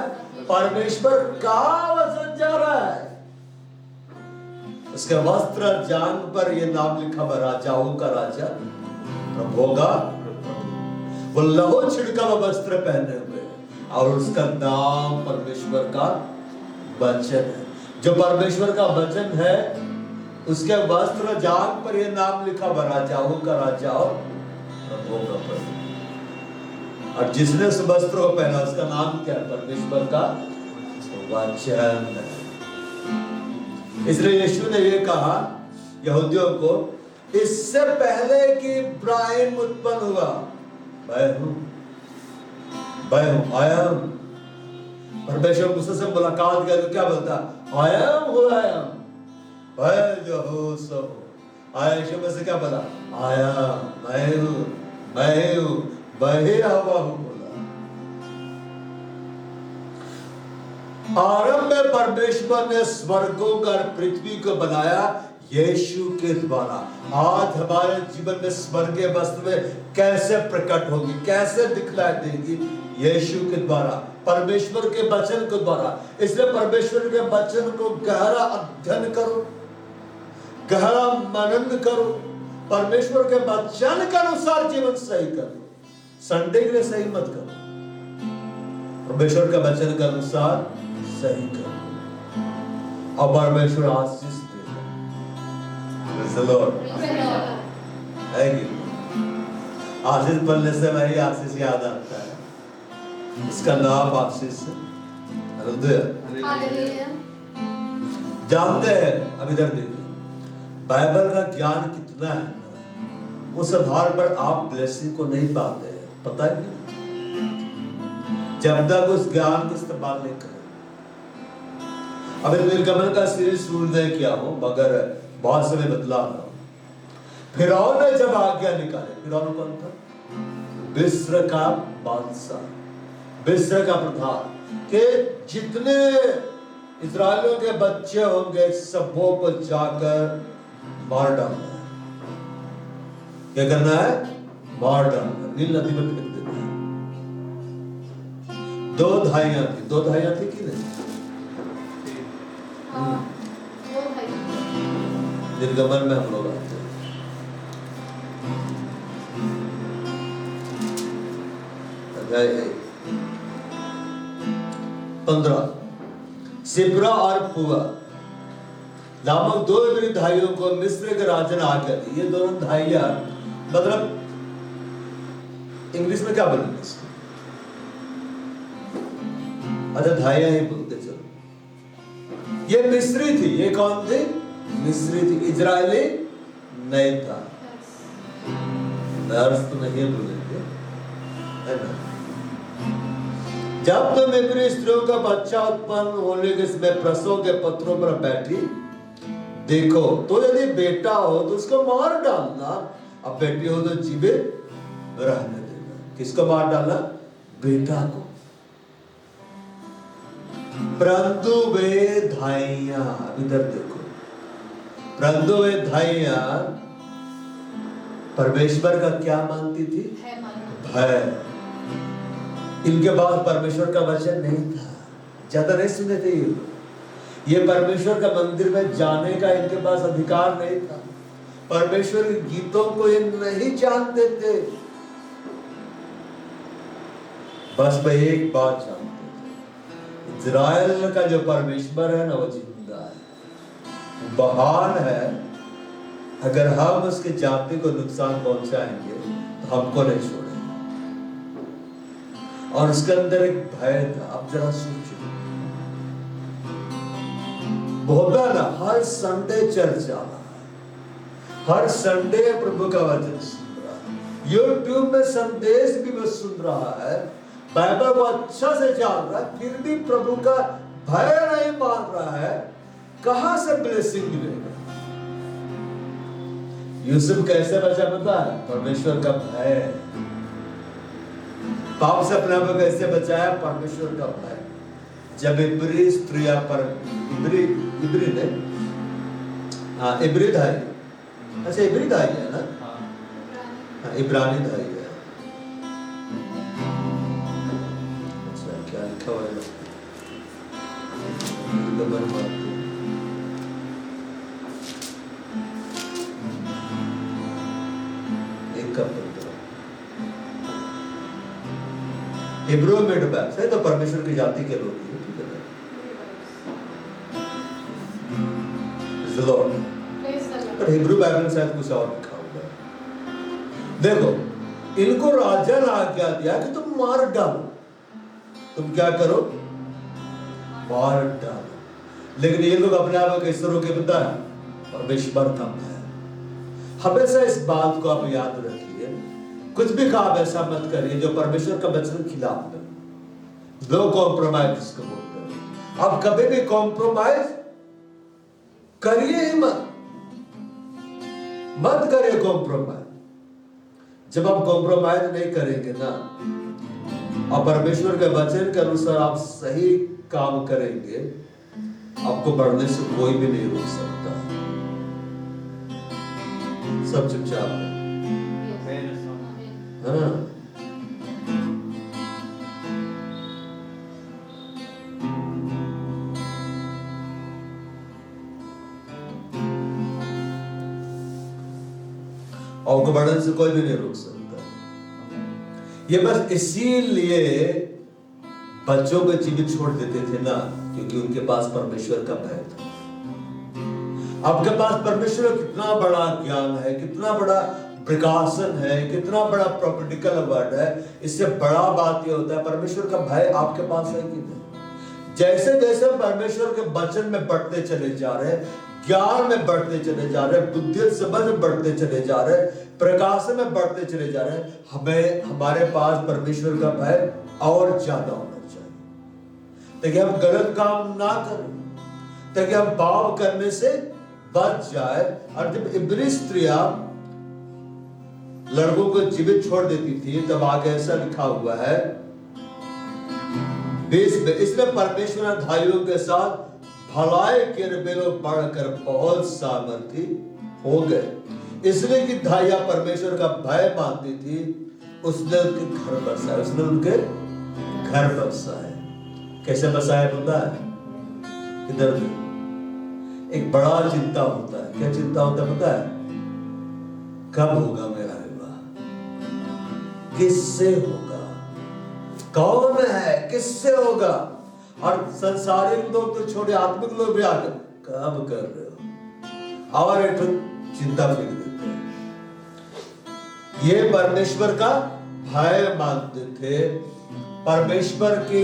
परमेश्वर का वचन जा रहा है। उसके वस्त्र जांग पर यह नाम लिखा हुआ, राजाओं का राजा, प्रभुओं का। वो लहू छिड़का हुआ वस्त्र पहने हुए और उसका नाम परमेश्वर का वचन है। जो परमेश्वर का वचन है उसके वस्त्र जांग पर यह नाम लिखा हुआ, राजाओं का राजा और प्रभुओं का प्रभु। और जिसने उस वस्त्र को पहना उसका नाम क्या है? परमेश्वर का वचन है। इसलिए यीशु ने ये कहा यहूदियों को, इससे पहले कि इब्राहिम उत्पन्न हुआ, मैं हूं, आया हूं। परमेश्वर मूसा से मुलाकात किया तो क्या बोलता? आया हूं, मैं जो हूं सो हूं। आया यीशु में से क्या बोला? आया, मैं हूं, वही हवा हूं बोला। आरंभ में परमेश्वर ने स्वर्गों का पृथ्वी को बनाया यीशु के द्वारा। आज हमारे जीवन में स्वर्गीय वस्तु कैसे प्रकट होगी, कैसे दिखलाई देगी? यीशु के द्वारा, परमेश्वर के वचन के द्वारा। इसलिए परमेश्वर के वचन को गहरा अध्ययन करो, गहरा मनन करो, परमेश्वर के वचन के अनुसार जीवन सही करो। संडे के लिए सही मत करो, परमेश्वर के वचन के अनुसार सही करो और परमेश्वर आशीष देगा। आशीष पढ़ने से वही आशीष याद आता है, उसका नाम आशीष है। जानते हैं, अब इधर देखिए, बाइबल का ज्ञान कितना है, उस आधार पर आप ब्लेसिंग को नहीं पाते हैं। पता है जब तक उस ज्ञान को इस्तेमाल नहीं करें। अब निर्गमन का सीरीज शुरू नहीं किया हो, मगर बहुत समय बदला हो। फिरौन ने जब आज्ञा निकाले, फिरौन कौन था? मिस्र का बादशाह, मिस्र का प्रधान, के जितने इस्राएलियों के बच्चे होंगे सबों को जाकर मार डालना है। क्या करना है? मार डालना, नील नदी में फेंक देना है। दो धाइयां थी कि नहीं? निर्गमन में हम लोग आते हैं। अध्याय 15, सिप्रा और पुआ नामक दो इब्री धाइयों को मिस्र के राजा ने आज्ञा दी। ये दोनों धाइयां, मतलब इंग्लिश में क्या बोलेंगे इसको? अच्छा, धाइयां ही बोलते चलो। ये मिस्री थी। ये कौन थी? मिस्री थी, इजरायली नहीं था। नर्स तो नहीं बोलेंगे, है ना? जब तुम इब्री स्त्रियों का बच्चा उत्पन्न होने के समय प्रसव के पत्रों पर बैठी देखो, तो यदि बेटा हो तो उसको मार डालना, अब बेटी हो तो जीवित रहने देना। किसको मार डालना? बेटा को। परंतु वे धाइयां, इधर देखो, परंतु वे धाइयां परमेश्वर का क्या मानती थी? भय। इनके पास परमेश्वर का वचन नहीं था, ज्यादा नहीं सुने थे ये परमेश्वर का मंदिर में जाने का इनके पास अधिकार नहीं था, परमेश्वर के गीतों को ये नहीं जानते थे। बस वे एक बात जानते थे, इज़राइल का जो परमेश्वर है ना वो जिंदा है, महान है। अगर हम उसके जाति को नुकसान पहुंचाएंगे तो हमको नहीं छोड़ेंगे। और उसके अंदर एक भय था। अब जरा सोचो, होता ना हर संडे चर्च जाना, हर संडे प्रभु का वचन सुन रहा है, यूट्यूब में संदेश भी वो सुन रहा है, बाइबल को अच्छा से जान रहा है, फिर भी प्रभु का भय नहीं मान रहा है, कहां से ब्लेसिंग मिलेगा? यूसुफ कैसे बचा पता है? परमेश्वर का भय। पाप से अपने आप को कैसे बचाया? परमेश्वर का भय। जब इब्री स्त्रियां पर इब्री ने, हाँ इब्री धाई, अच्छा इब्री धाई है ना, हाँ इब्रानी धाई है। अच्छा क्या लिखा हुआ है? एक का हिब्रू में है तो परमेश्वर की जाति के लोग हैं, ठीक है? पर हिब्रू बाइबल में शायद कुछ और लिखा हुआ है। देखो, इनको राजा ने आज्ञा दिया कि तुम मार डालो। तुम क्या करो? मार डालो। लेकिन ये लोग अपने आप को कैसे रोके पता है? परमेश्वर का भय। हमेशा इस बात को आप याद रखिए, कुछ भी काम ऐसा मत करिए जो परमेश्वर का वचन के खिलाफ है। नो कॉम्प्रोमाइज इसको बोलते हैं। आप कभी भी कॉम्प्रोमाइज करिए ही मत करिए कॉम्प्रोमाइज। जब आप कॉम्प्रोमाइज नहीं करेंगे ना, और परमेश्वर के वचन के अनुसार आप सही काम करेंगे, आपको बढ़ने से कोई भी नहीं रोक सकता। सब चुपचाप है। हाँ। आपको बढ़ने से कोई भी नहीं रोक सकता। ये बस इसीलिए बच्चों को जीवित छोड़ देते थे ना, क्योंकि उनके पास परमेश्वर का भय था। आपके पास परमेश्वर कितना बड़ा ज्ञान है, कितना बड़ा प्रकाशन है, कितना बड़ा प्रॉपर्टिकल वर्ड है, इससे बड़ा बात यह होता है परमेश्वर का भय आपके पास है कि नहीं। जैसे जैसे परमेश्वर के वचन में बढ़ते चले जा रहे हैं, ज्ञान में बढ़ते चले जा रहे हैं, बुद्धि समझ में बढ़ते चले जा रहे हैं, प्रकाशन में बढ़ते चले जा रहे हैं, हमें हमारे पास परमेश्वर का भय और ज्यादा होना चाहिए, ताकि हम गलत काम ना करें, ताकि हम पाप करने से बच जाए। और जब इब्री स्त्रियां लड़कों को जीवित छोड़ देती थी, तब आगे ऐसा लिखा हुआ है 20 में, इसलिए परमेश्वर ने धाइयों के साथ भलाई के बेलों बढ़कर बहुत सामर्थी हो गए, इसलिए कि धाइया परमेश्वर का भय मानती थी। उसने उनके घर बसाए, उसने उनके घर बसाए। कैसे बसाए पता है? इधर एक बड़ा चिंता होता है। क्या चिंता होता है पता है? कब होगा मेरा विवाह, किससे होगा, कौन है, किससे होगा। और संसारिक लोग तो छोड़े, आत्मिक लोग भी आकर कब कर रहे हो, और एक चिंता फेंक देते हैं। ये परमेश्वर का भय मानते थे। परमेश्वर के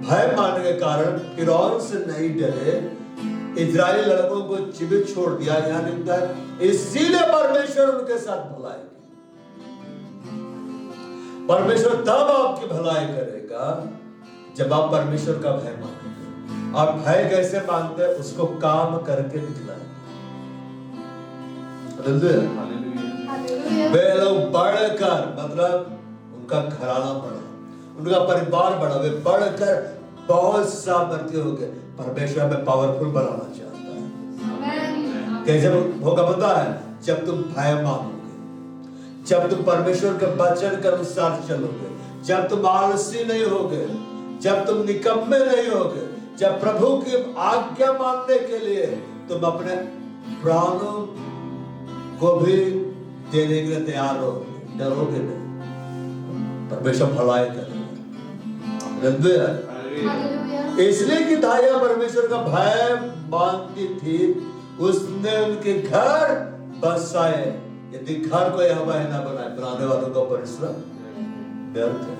भय मानने के कारण फिरौन से नहीं डरे, इजराइली लड़कों को जीवित छोड़ दिया। यहां लिखता है इसीलिए परमेश्वर उनके साथ भलाई की। परमेश्वर तब आपकी भलाई करेगा जब आप परमेश्वर का भय मानेंगे। और भय कैसे मानते हैं? उसको काम करके दिखलाएंगे। वे लोग बढ़कर, मतलब उनका घराना बढ़ा, उनका परिवार बढ़ा, वे बढ़कर बहुत सामर्थ्य हो गए। परमेश्वर हमें पावरफुल बनाना चाहता है। कैसे होगा पता है? जब तुम भय मानोगे, जब तुम परमेश्वर के वचन के अनुसार चलोगे, जब तुम आलसी नहीं होगे, जब तुम निकम्मे नहीं होगे, जब प्रभु की आज्ञा मानने के लिए तुम अपने प्राणों को भी देने के लिए तैयार हो, डरोगे नहीं। परमेश्वर भलाई करेगा। इसलिए कि दाया परमेश्वर का भय मानती थी, उसने उनके घर बसाए। यदि घर को यह भय ना बनाए, बनाने वालों का परिश्रम व्यर्थ है।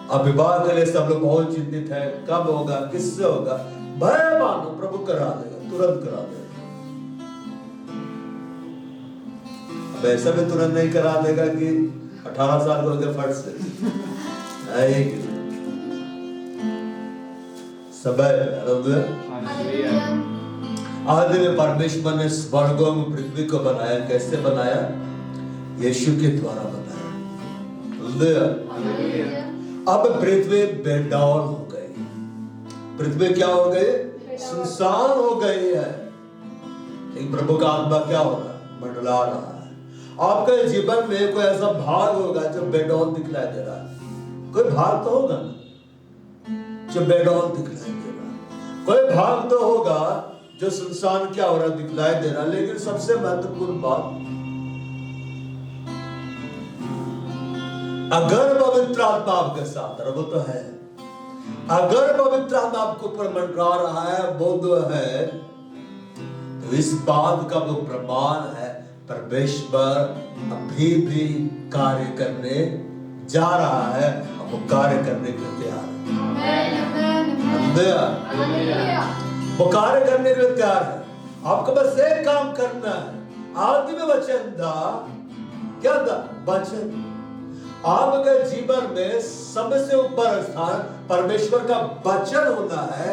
अब विवाह के लिए सब लोग बहुत चिंतित है, कब होगा, किससे होगा। भय मानो, प्रभु करा देगा, तुरंत करा देगा। वैसा भी तुरंत नहीं करा देगा कि 18 साल हो गए फट से समय। आदि में परमेश्वर ने स्वर्गों में पृथ्वी को बनाया। कैसे बनाया? यीशु के द्वारा बनाया। अब पृथ्वी बेडौल हो गई। पृथ्वी क्या हो गई? सुनसान हो गई है। लेकिन प्रभु का आत्मा क्या हो रहा है? मंडला रहा है। आपके जीवन में कोई ऐसा भाग होगा जो बेडौल दिखलाई दे रहा है। कोई भाग तो होगा ना जो बेडौल दिखलाई दे रहा है। कोई भाग तो होगा जो सुनसान क्या हो रहा है, दिखलाई दे रहा है। लेकिन सबसे महत्वपूर्ण बात, अगर पवित्र आत्मा आपके साथ, और वो तो है, अगर पवित्र आत्मा आपको ऊपर मंडरा रहा है, बोध है, तो इस बात का वो प्रमाण है परमेश्वर अभी भी कार्य करने जा रहा है। और वो कार्य करने के लिए तैयार है। वो कार्य करने के लिए तैयार है। आपको बस एक काम करना है। आदि में वचन था, क्या था? वचन। आपके जीवन में सबसे ऊपर स्थान परमेश्वर का वचन होना है।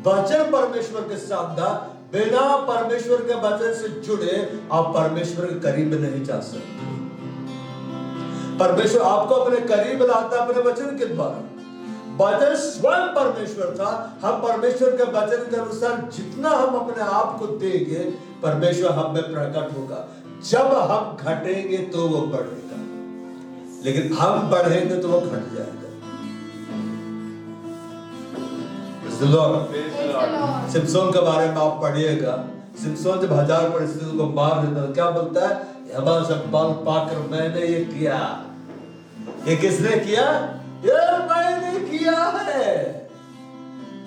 वचन परमेश्वर के साथ था। बिना परमेश्वर के वचन से जुड़े आप परमेश्वर के करीब नहीं जा सकते। परमेश्वर आपको अपने करीब लाता अपने वचन के द्वारा। वचन स्वयं परमेश्वर था। हम परमेश्वर के वचन के अनुसार जितना हम अपने आप को देंगे, परमेश्वर हम में प्रकट होगा। जब हम घटेंगे तो वो बढ़ेगा, लेकिन हम बढ़ेंगे तो वो घट जाएगा। सिमसोन के बारे में आप पढ़िएगा। सिमसोन जब 1000 परिस्थितियों को मार देता है, क्या बोलता है? हमारा सब बल पाकर मैंने ये किया। ये किसने किया? ये मैंने किया है।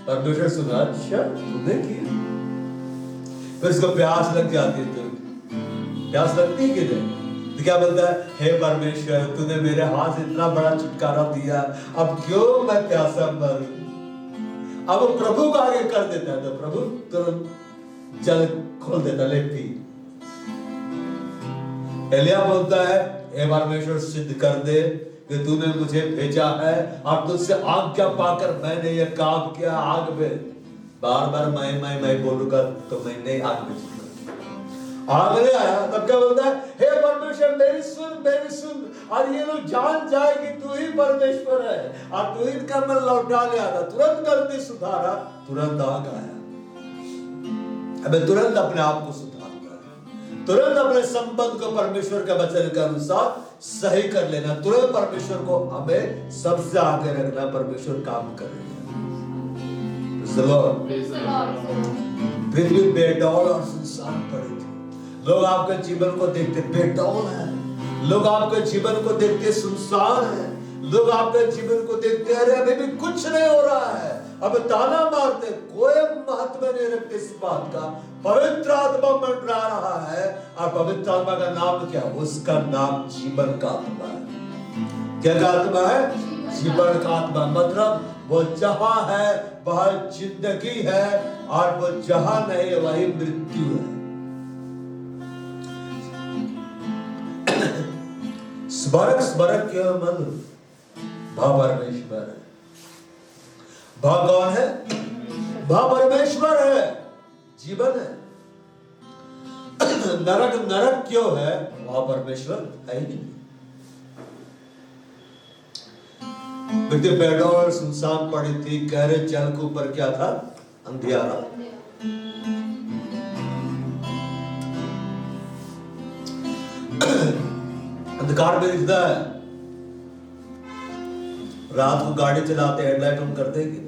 परमेश्वर सुना, अच्छा तूने किया। फिर इसको प्यास लग जाती है। तो प्यास लगती है कि नहीं? तो क्या बोलता है? हे परमेश्वर, तूने मेरे हाथ से इतना बड़ा छुटकारा दिया, अब क्यों मैं प्यासा मरूं? अब प्रभु का आगे कर देता है तो प्रभु तुरंत जल खोल देता, ले पी। एलिया बोलता है, हे परमेश्वर सिद्ध कर दे कि तूने मुझे भेजा है, और तुझसे आज्ञा पाकर मैंने ये काम किया। आग में बार बार मैं बोलूंगा तो मैं नहीं आग में आग नहीं आया। तब क्या बोलता है? हे परमेश्वर मेरी सुन, और ये लोग जान जाए कि तू ही परमेश्वर है, और तू ही का मन लौटा ले आता। तुरंत गलती सुधारा, तुरंत आग आया। हमें तुरंत अपने आप को सुधारना है, तुरंत अपने संबंध को परमेश्वर के वचन के अनुसार सही कर लेना, तुरंत परमेश्वर को हमें सबसे आगे रखना। परमेश्वर काम करेगा। पृथ्वी बेडौल और सुनसान पड़ी थी। लोग आपके जीवन को देखते बेडौल है, लोग आपके जीवन को देखते सुनसान है, लोग आपके जीवन को देखते अरे अभी भी कुछ नहीं हो रहा है, अब ताना मारते, कोई महत्व नहीं रखते इस बात का। पवित्र आत्मा मंडरा रहा है, और पवित्र आत्मा का नाम क्या? उसका नाम जीवन का आत्मा है। क्या का आत्मा है? जीवन का आत्मा। मतलब वो जहां है वह जिंदगी है, और वो जहां नहीं वही मृत्यु है। स्मरक क्यों मन? भाव परमेश्वर है। भाव कौन है? भाव परमेश्वर है, जीवन है। नरक क्यों है? भाव परमेश्वर है ही नहीं। व्यक्ति बेडौल सुनसान पड़ी थी, गहरे जल के ऊपर क्या था? अंधियारा। अंधकार में दिखता है। रात को गाड़ी चलाते हेडलाइट ऑन कर देंगे,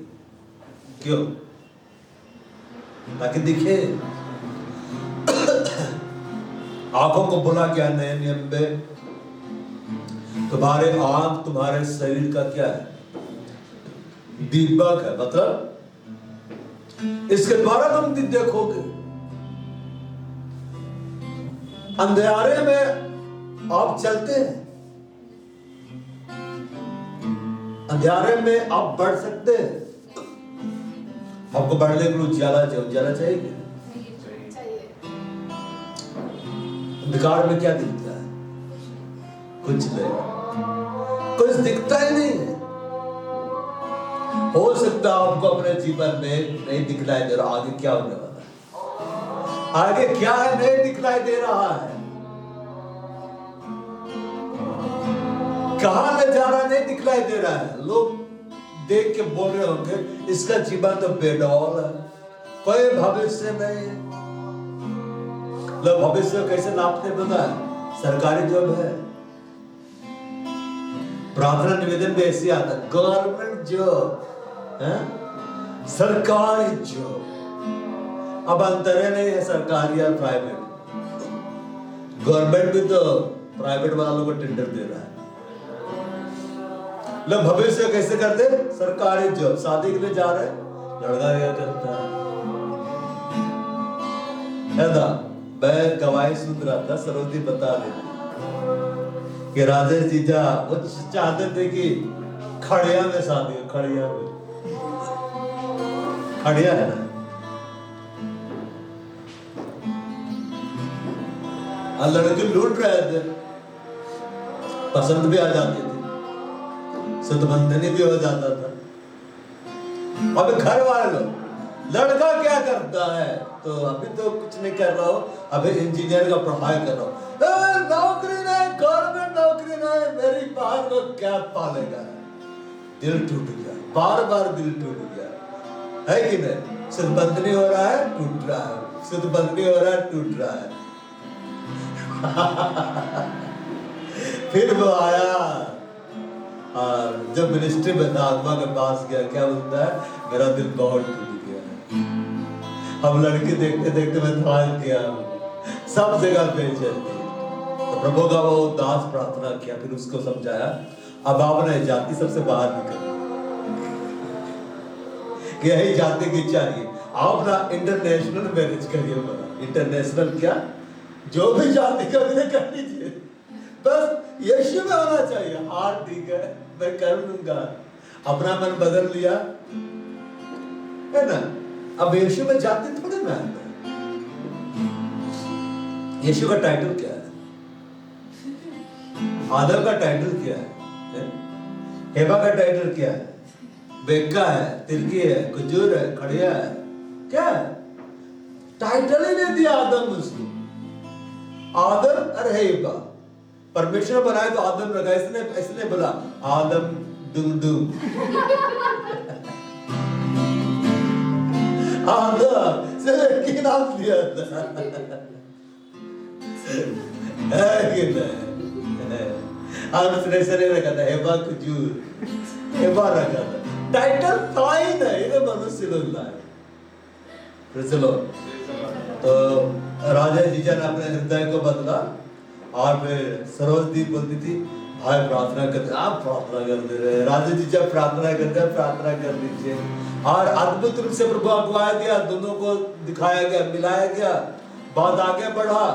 क्यों? ताकि दिखे। आंखों को बोला क्या नए नियम में, तुम्हारे आंख तुम्हारे शरीर का क्या है? दीपक है। मतलब इसके द्वारा तुम देखोगे। अंधेरे में आप चलते हैं, अंधेरे में आप बढ़ सकते हैं। आपको बढ़ने के लिए उजाला चाहिए, उजाला चाहिए। अंधकार में क्या दिखता है? कुछ नहीं, कुछ दिखता ही नहीं है। हो सकता है आपको अपने जीवन में नहीं दिखलाई दे रहा आगे क्या होने वाला है, आगे क्या है नहीं दिखलाई दे रहा है, कहां ले जा रहा है नहीं दिखलाई दे रहा है। लोग देख के बोल रहे होंगे इसका जीवन तो बेडौल है, कोई भविष्य नहीं। लोग भविष्य कैसे नापते पता है? सरकारी जॉब है, प्रार्थना निवेदन में ऐसे आता है गवर्नमेंट जॉब है, सरकारी जॉब। अब अंतर नहीं है सरकारी और प्राइवेट। गवर्नमेंट भी तो प्राइवेट वालों को टेंडर दे रहा है। लोग भविष्य कैसे करते? सरकारी जॉब। शादी के लिए जा रहे, लड़का क्या करता है ना? मैं गवाही सुन रहा था, सरोजी बता रही कि राजेश जीजा वो चाहते थे कि खड़िया में शादी हो। खड़िया में, खड़िया है ना, लड़के लूट रहे थे, पसंद भी आ जाती थी, सतबंधनी भी हो जाता था। अब घर वाले लोग लड़का क्या करता है? तो अभी तो कुछ नहीं कर रहा हूँ, अभी इंजीनियर का पढ़ाई कर रहा हूँ। नौकरी नहीं, गवर्नमेंट नौकरी नहीं, मेरी बहन को क्या पालेगा? दिल टूट गया, बार बार दिल टूट गया, है कि नहीं? सतबंधनी हो रहा है, टूट रहा है, सतबंधनी हो रहा है, टूट रहा है। फिर वो आया और जब मिनिस्ट्री में था आत्मा के पास गया, क्या बोलता है? मेरा दिल बहुत टूट गया है। अब लड़की देखते देखते मैं थक गया, सब जगह बेचैन थी। तो प्रभु का वो दास प्रार्थना किया, फिर उसको समझाया अब आपने जाति सबसे बाहर निकल, यही जाति की चाहिए। आप ना इंटरनेशनल मैरिज करिए। बना इंटरनेशनल क्या, जो भी जाति का भी कर लीजिए, बस यीशु में होना चाहिए। हाँ ठीक है, मैं कर लूंगा। अपना मन बदल लिया है ना। अब यीशु में जाति थोड़ी ना है। यीशु का टाइटल क्या है? आदम का टाइटल क्या है? हेबा का टाइटल क्या है? बेका है, तिरकी है, खजूर है, खड़िया है, क्या है? टाइटल ही नहीं दिया आदम उसको। आदम और हेबा, परमेश्वर बनाए तो आदम रखा, इसने बोला आदम डुम आदम से की नाम दिया था, है कि नहीं? और उसने सरे रखा था हेबा खजूर, हेबा रखा था। टाइटल था ही नहीं, ये मनुष्य लोग लाए। चलो, तो राजा जीजा ने अपने हृदय को बदला और फिर सरोजदीप बोलती थी भाई प्रार्थना करते, आप प्रार्थना करते रहे। राजा जीजा प्रार्थना करते, प्रार्थना कर लीजिए। और अद्भुत रूप से प्रभु अगुवाया दिया, दोनों को दिखाया गया, मिलाया गया, बात आगे बढ़ा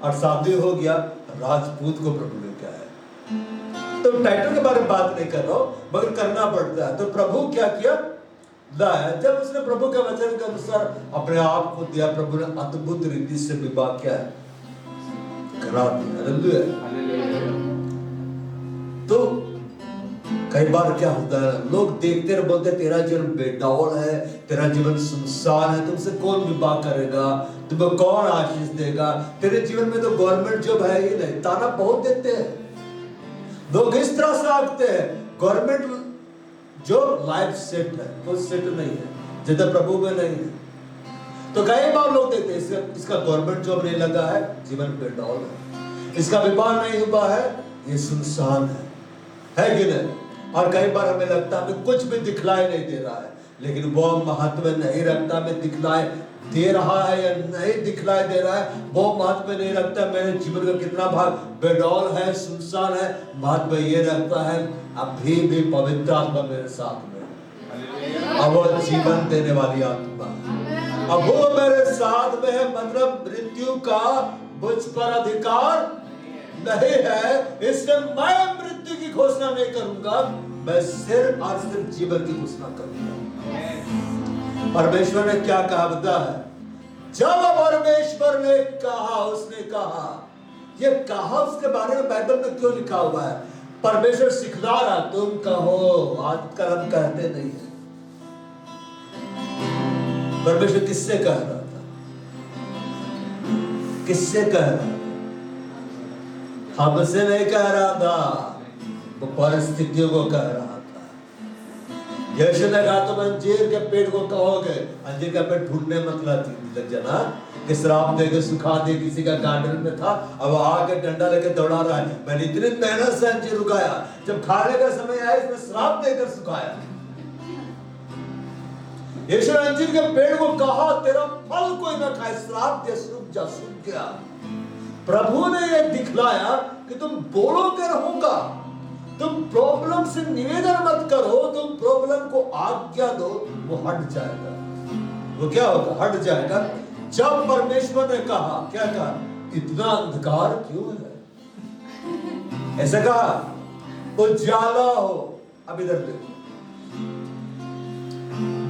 और शादी हो गया। राजपूत को प्रभु ने क्या है, तो टाइटल के बारे में बात नहीं कर रहा हूं, मगर करना पड़ता है। तो प्रभु क्या किया, लाया। जब उसने प्रभु के वचन के अनुसार अपने आप को दिया, प्रभु ने अद्भुत रीति से विवाह क्या है, करा दिया। हालेलुया। तो कई बार क्या होता है, लोग देखते रहे, बोलते तेरा जीवन बेडौल है, तेरा जीवन सुनसान है, तुमसे कौन विवाह करेगा, तुम्हें कौन आशीष देगा, तेरे जीवन में तो गवर्नमेंट जॉब है ही नहीं। ताना बहुत देते हैं लोग, इस तरह से आते हैं। गवर्नमेंट जो लाइफ सेट है वो सेट नहीं है, जितना प्रभु में नहीं है। तो कई बार लोग देखते हैं इसका गवर्नमेंट जॉब नहीं लगा है, जीवन पे डॉल है, इसका विवाह नहीं हुआ है, ये सुनसान है कि नहीं? और कई बार हमें लगता है हमें कुछ भी दिखलाई नहीं दे रहा है, लेकिन वो महत्व नहीं रखता हमें दिखलाई दे रहा है या नहीं दिखलाई दे रहा है, वो महत्व नहीं रखता मेरे जीवन का कितना भाग बेडौल है, सुनसान है। महत्व ये रखता है अभी भी पवित्र आत्मा मेरे साथ में, अब वो जीवन देने वाली आत्मा, अब वो मेरे साथ में है, मतलब मृत्यु का मुझ पर अधिकार नहीं है, इसलिए मैं मृत्यु की घोषणा नहीं करूंगा, मैं सिर्फ और सिर्फ जीवन की घोषणा करूंगा। परमेश्वर ने क्या कहा बता है? जब परमेश्वर ने कहा, उसने कहा, ये कहा उसके बारे में बाइबल में क्यों लिखा हुआ है? परमेश्वर सिखला रहा, तुम कहो, आजकल हम कहते नहीं है। परमेश्वर किससे कह रहा था? किससे कह रहा था? हमसे नहीं कह रहा था, वो परिस्थितियों को कह रहा था। यीशु ने कहा तुम अंजीर के पेड़ को कहोगे, अंजीर का पेड़ ढूंढने मत लग जाना कि श्राप दे के सुखा दे, किसी का गार्डन में था, अब आके डंडा लेके दौड़ा रहा है, मैंने इतनी मेहनत से अंजीर उगाया, जब खाने का समय आया इसमें श्राप देकर सुखाया। यीशु ने अंजीर के पेड़ को कहा तेरा फल कोई ना खाए, श्राप दे, सूख जा, सूख गया। प्रभु ने यह दिखलाया कि तुम बोलोगे रहूंगा, तुम प्रॉब्लम से निवेदन मत करो, तुम प्रॉब्लम को आज्ञा दो, वो हट जाएगा। वो क्या होगा? हट जाएगा। जब परमेश्वर ने कहा, क्या कहा? इतना अंधकार क्यों है? ऐसा कहा उजाला हो। अब इधर देखो,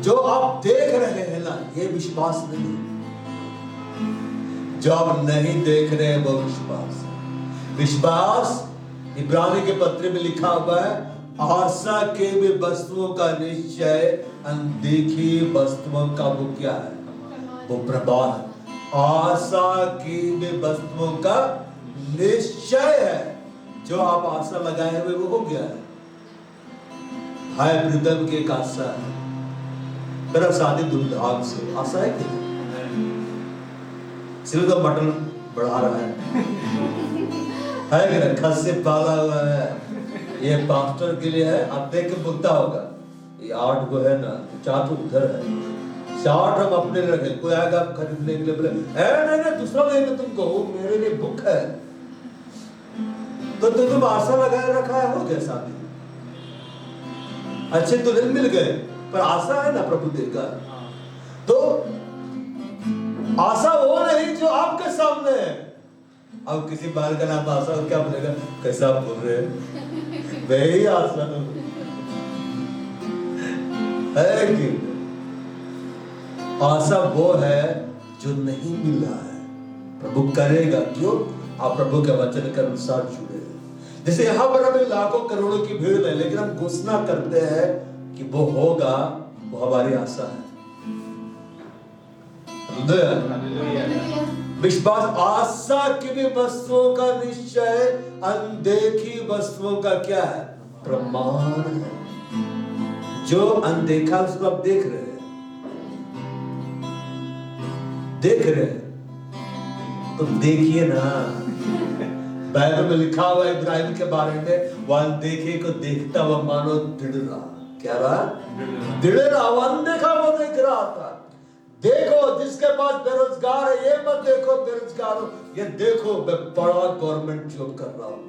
जो आप देख रहे हैं ना, ये विश्वास नहीं, जो आप नहीं देख रहे हैं वो विश्वास है। विश्वास इब्रानी के पत्र में लिखा हुआ है, आशा के भी वस्तुओं का निश्चय, अनदेखी वस्तुओं का वो क्या है? वो प्रभाव है। आशा की भी वस्तुओं का निश्चय है, जो आप आशा लगाए हुए वो हो गया है। हाय प्रीतम की एक आशा है, मेरा शादी धूमधाम से, आशा है कि सिर्फ तो मटन बढ़ा रहा है कि खस्सी पाला हुआ है, ये पास्टर के लिए है। आप देख के बुकता होगा, ये 8 को है ना, 4 तो उधर है, 60 हम अपने लिए रखे, कोई आएगा खरीदने के लिए बोले नहीं दूसरा लेंगे तुमको, मेरे लिए बुक है, तो तुम आशा लगाए रखा है, हो गया शादी, अच्छे दुल्हन मिल गए, पर आशा है ना प्रभु देगा। तो आशा वो नहीं जो आपके सामने है। अब किसी बाल का नाम आशा, क्या बोलेगा? कैसा आप बोल रहे हैं? वही आशा है कि आशा वो है जो नहीं मिला है, प्रभु करेगा। क्यों? आप प्रभु के वचन के अनुसार जुड़े हैं। जैसे यहाँ पर हमें लाखों करोड़ों की भीड़ है, लेकिन हम घोषणा करते हैं कि वो होगा, वो हमारी आशा है। विश्वास आशा की भी वस्तुओं का निश्चय, अनदेखी वस्तुओं का क्या है? प्रमाण है। जो अनदेखा उसको आप देख रहे हैं, देख रहे हैं, तो देखिए ना। बाइबल में लिखा हुआ है इब्राहिम के बारे में, वो अनदेखे को देखता हुआ मानो दृढ़ रहा। क्या रहा? दृढ़ रहा। वो अनदेखा वो देख रहा था। देखो जिसके पास बेरोजगार है, ये मत देखो बेरोजगार हो, ये देखो मैं बड़ा गवर्नमेंट जॉब कर रहा हूं,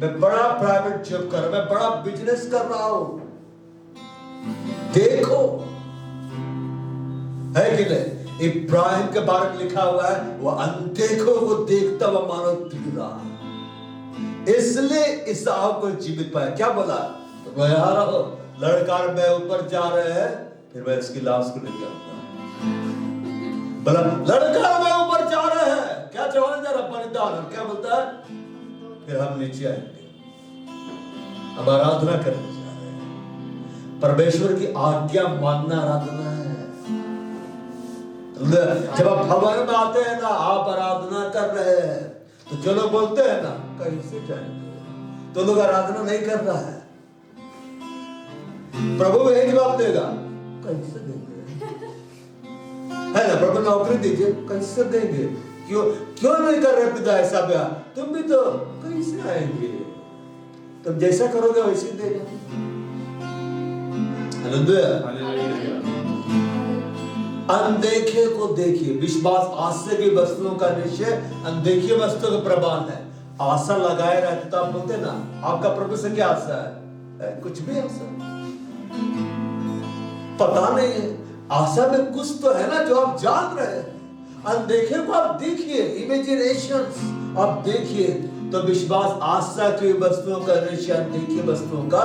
मैं बड़ा प्राइवेट जॉब कर रहा हूं, मैं बड़ा बिजनेस कर रहा हूं। देखो, है कि नहीं? इब्राहिम के बारे में लिखा हुआ है, वो अनदेखो वो देखता हुआ मानो दृढ़ रहा, इसलिए इसहाक को जीवित पाया। क्या बोला? तो यार लड़का मैं ऊपर जा रहे हैं, फिर मैं इसकी लाश को लेके आऊंगा। बोला लड़का मैं ऊपर जा रहे हैं, क्या चढ़ाने जा रहा? बलिदान। क्या बोलता है? फिर हम नीचे आएंगे, हम आराधना करने जा रहे हैं। परमेश्वर की आज्ञा मानना आराधना है। जब आप भवन में आते हैं ना, आप आराधना कर रहे हैं, तो जो लोग बोलते हैं ना कैसे जाएंगे, तो लोग आराधना नहीं कर रहा है। प्रभु वही जवाब देगा, कैसे देंगे? है ना, प्रभु नौकरी दीजिए, कैसे देंगे? क्यों नहीं कर रहे पिता ऐसा ब्याह? तुम भी तो कैसे आएंगे? तुम जैसा करोगे वैसे देगा। अनदेखे को देखिए, विश्वास आशा की वस्तुओं का निश्चय अनदेखी वस्तुओं का प्रमाण है। आशा लगाए रहते तो आप बोलते ना, आपका प्रभु से क्या आशा है? कुछ भी आशा पता नहीं है। आशा में कुछ तो है ना जो आप जान रहे हैं। अनदेखे को आप देखिए, इमेजिनेशंस आप देखिए, तो विश्वास आशा की वस्तुओं का निश्चय अनदेखी वस्तुओं का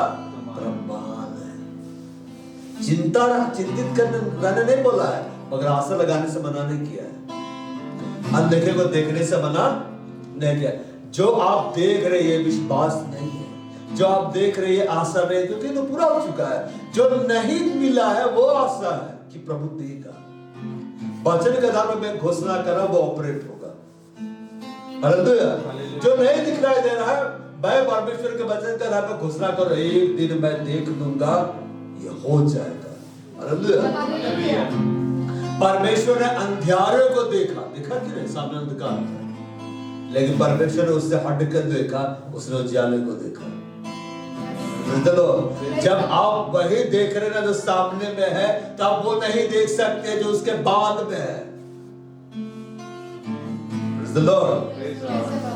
प्रमाण है। चिंतित करने नहीं बोला है, मगर आशा लगाने से मना नहीं किया है। अनदेखे को देखने से मना नहीं किया। जो आप देख रहे हैं विश्वास नहीं है, जो आप देख रहे हैं आशा नहीं, क्योंकि तो पूरा हो चुका है। जो नहीं मिला है वो आशा है कि प्रभु देगा। वचन के आधार पर मैं घोषणा कर रहा हूं, वो ऑपरेट होगा। हालेलुया। जो नहीं दिखलाई दे रहा है, मैं परमेश्वर के वचन के आधार पर घोषणा कर रहा हूं, एक दिन मैं देख लूंगा, ये हो जाएगा। हालेलुया। परमेश्वर ने अंधियारे को देखा कि नहीं, सामने अंधकार था, लेकिन परमेश्वर ने उससे हटकर देखा, उसने उजाले को देखा। जब आप वही देख रहे ना जो सामने में है, तब वो नहीं देख सकते जो उसके बाद में है।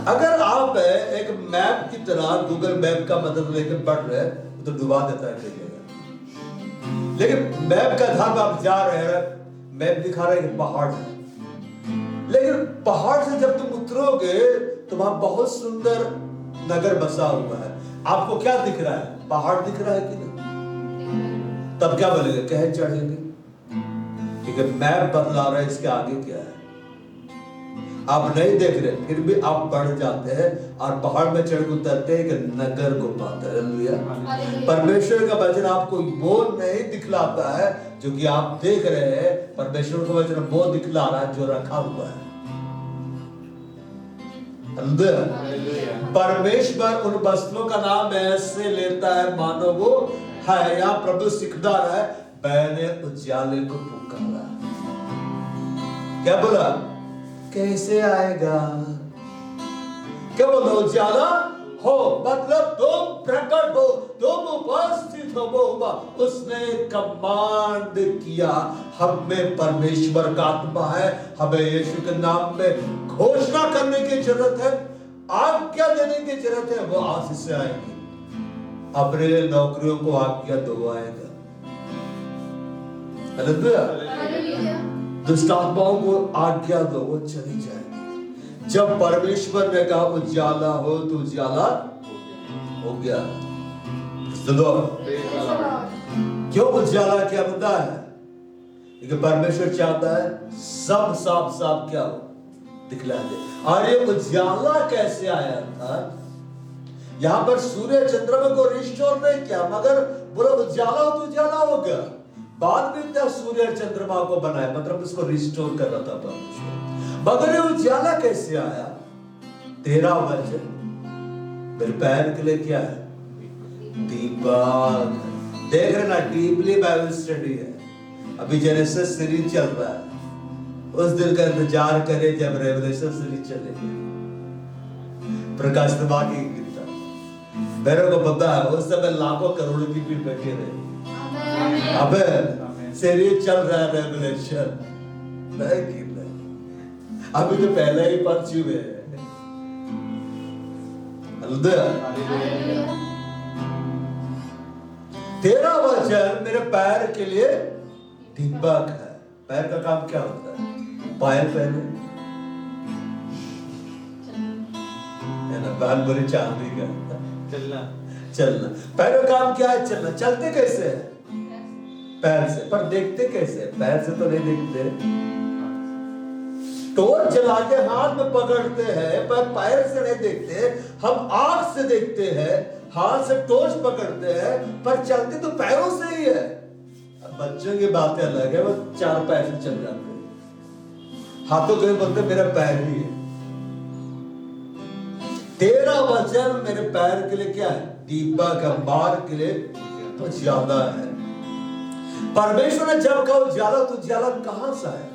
अगर आप एक मैप की तरह गूगल मैप का मदद लेकर बढ़ रहे हैं तो डुबा देता है कई जगह, लेकिन मैप का आधार पर आप जा रहे हैं, मैप दिखा रहा है कि पहाड़ है, लेकिन पहाड़ से जब तुम उतरोगे तो वहां बहुत सुंदर नगर बसा हुआ है। आपको क्या दिख रहा है? पहाड़ दिख रहा है कि नहीं? तब क्या बोलेंगे? कहे चढ़ेंगे, क्योंकि मैप बतला रहा है इसके आगे क्या है। आप नहीं देख रहे, फिर भी आप बढ़ जाते हैं और पहाड़ में चढ़ उतरते हैं कि नगर को पाते हैं। परमेश्वर का वचन आपको वो नहीं दिखलाता है जो कि आप देख रहे हैं, परमेश्वर का वचन वो दिखला रहा है जो रखा हुआ है। परमेश्वर उन वस्तुओं का नाम ऐसे लेता है मानो वो है। या प्रभु सिखा रहा है, मैंने उजाले को पुकारा। क्या बोला? कैसे आएगा? क्या बोला? उजाला हो मतलब तुम प्रकट हो, तुम उपस्थित हो। वो उसने कमांड किया। हम में परमेश्वर का आत्मा है, हमें यीशु के नाम में घोषणा करने की जरूरत है, आज्ञा देने की जरूरत है। वो आशीष से आएगी। अपने नौकरियों को आज्ञा दो, आएगा। दुष्ट आत्माओं को आज्ञा दो, वो चली जाएगी। जब परमेश्वर ने कहा उजाला हो तो उजाला हो गया। क्यों उजाला क्या मुद्दा है? क्योंकि परमेश्वर चाहता है सब साफ साफ क्या हो, दिखला दे। और ये उजाला कैसे आया था? यहां पर सूर्य चंद्रमा को रिस्टोर नहीं किया, मगर बोला उजाला हो तो उजाला हो गया। बाद में क्या सूर्य चंद्रमा को बनाया, मतलब उसको रिस्टोर कर रहा था परमेश्वर। मगर ये उजाला कैसे आया? 13 वचन मेरे पैर के लिए क्या है? दीपक। देख रहे ना, डीपली बाइबल स्टडी है। अभी जेनेसिस सीरीज चल रहा है। उस दिन का इंतजार करें जब रेवलेशन सीरीज चलेगी। प्रकाश की गीता मेरे को पता है, उस समय लाखों करोड़ों की भीड़ बैठी रही। अबे सीरीज चल रहा है रेवलेशन, नहीं अभी तो पहले ही पढ़ चुके हैं। 13 वचन मेरे पैर के लिए दीपक है। पैर का काम क्या होता है? पायल पहने, है ना? पैर बोले चांदी का, चलना। पैर का काम क्या है? चलना। चलते कैसे है? पैर से। पर देखते कैसे? पैर से तो नहीं देखते। टॉर्च जला के हाथ में पकड़ते हैं, पर पैर से नहीं देखते। हम आंख से देखते हैं, हाथ से टॉर्च पकड़ते हैं, पर चलते तो पैरों से ही है। बच्चों की बातें अलग है, वो 4 पैर से चल जाते हैं। हाथों के बोलते मेरा पैर ही है। 13 वचन मेरे पैर के लिए क्या है? दीपक। बार के लिए उजाला है। परमेश्वर ने जब कहा उजाला, तो उजाला कहां से आया?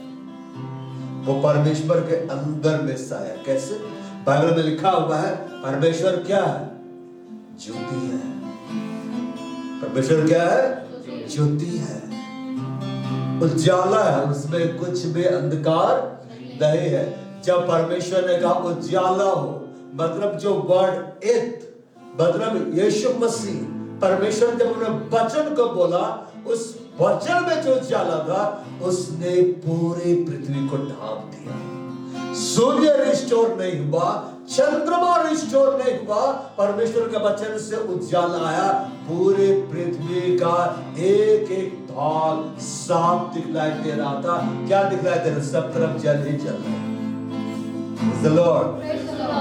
वो परमेश्वर के अंदर में से आया। कैसे? बाइबल में लिखा हुआ है परमेश्वर क्या है? ज्योति है। परमेश्वर क्या है? ज्योति है, उजाला है, उसमें कुछ भी अंधकार नहीं है। जब परमेश्वर ने कहा उजाला हो, मतलब जो वर्ड इट, मतलब यीशु मसीह, परमेश्वर जब उन्होंने वचन को बोला, उस वचन में जो उजाला था उसने पूरी पृथ्वी को ढांप दिया। सूर्य रिस्टोर नहीं हुआ, चंद्रमा रिस्टोर नहीं हुआ, परमेश्वर के वचन से उजाला आया। पूरे पृथ्वी का एक एक भाग साफ दिखलाई दे रहा था। क्या दिखलाई दे रहा? सब तरफ जल ही जल है।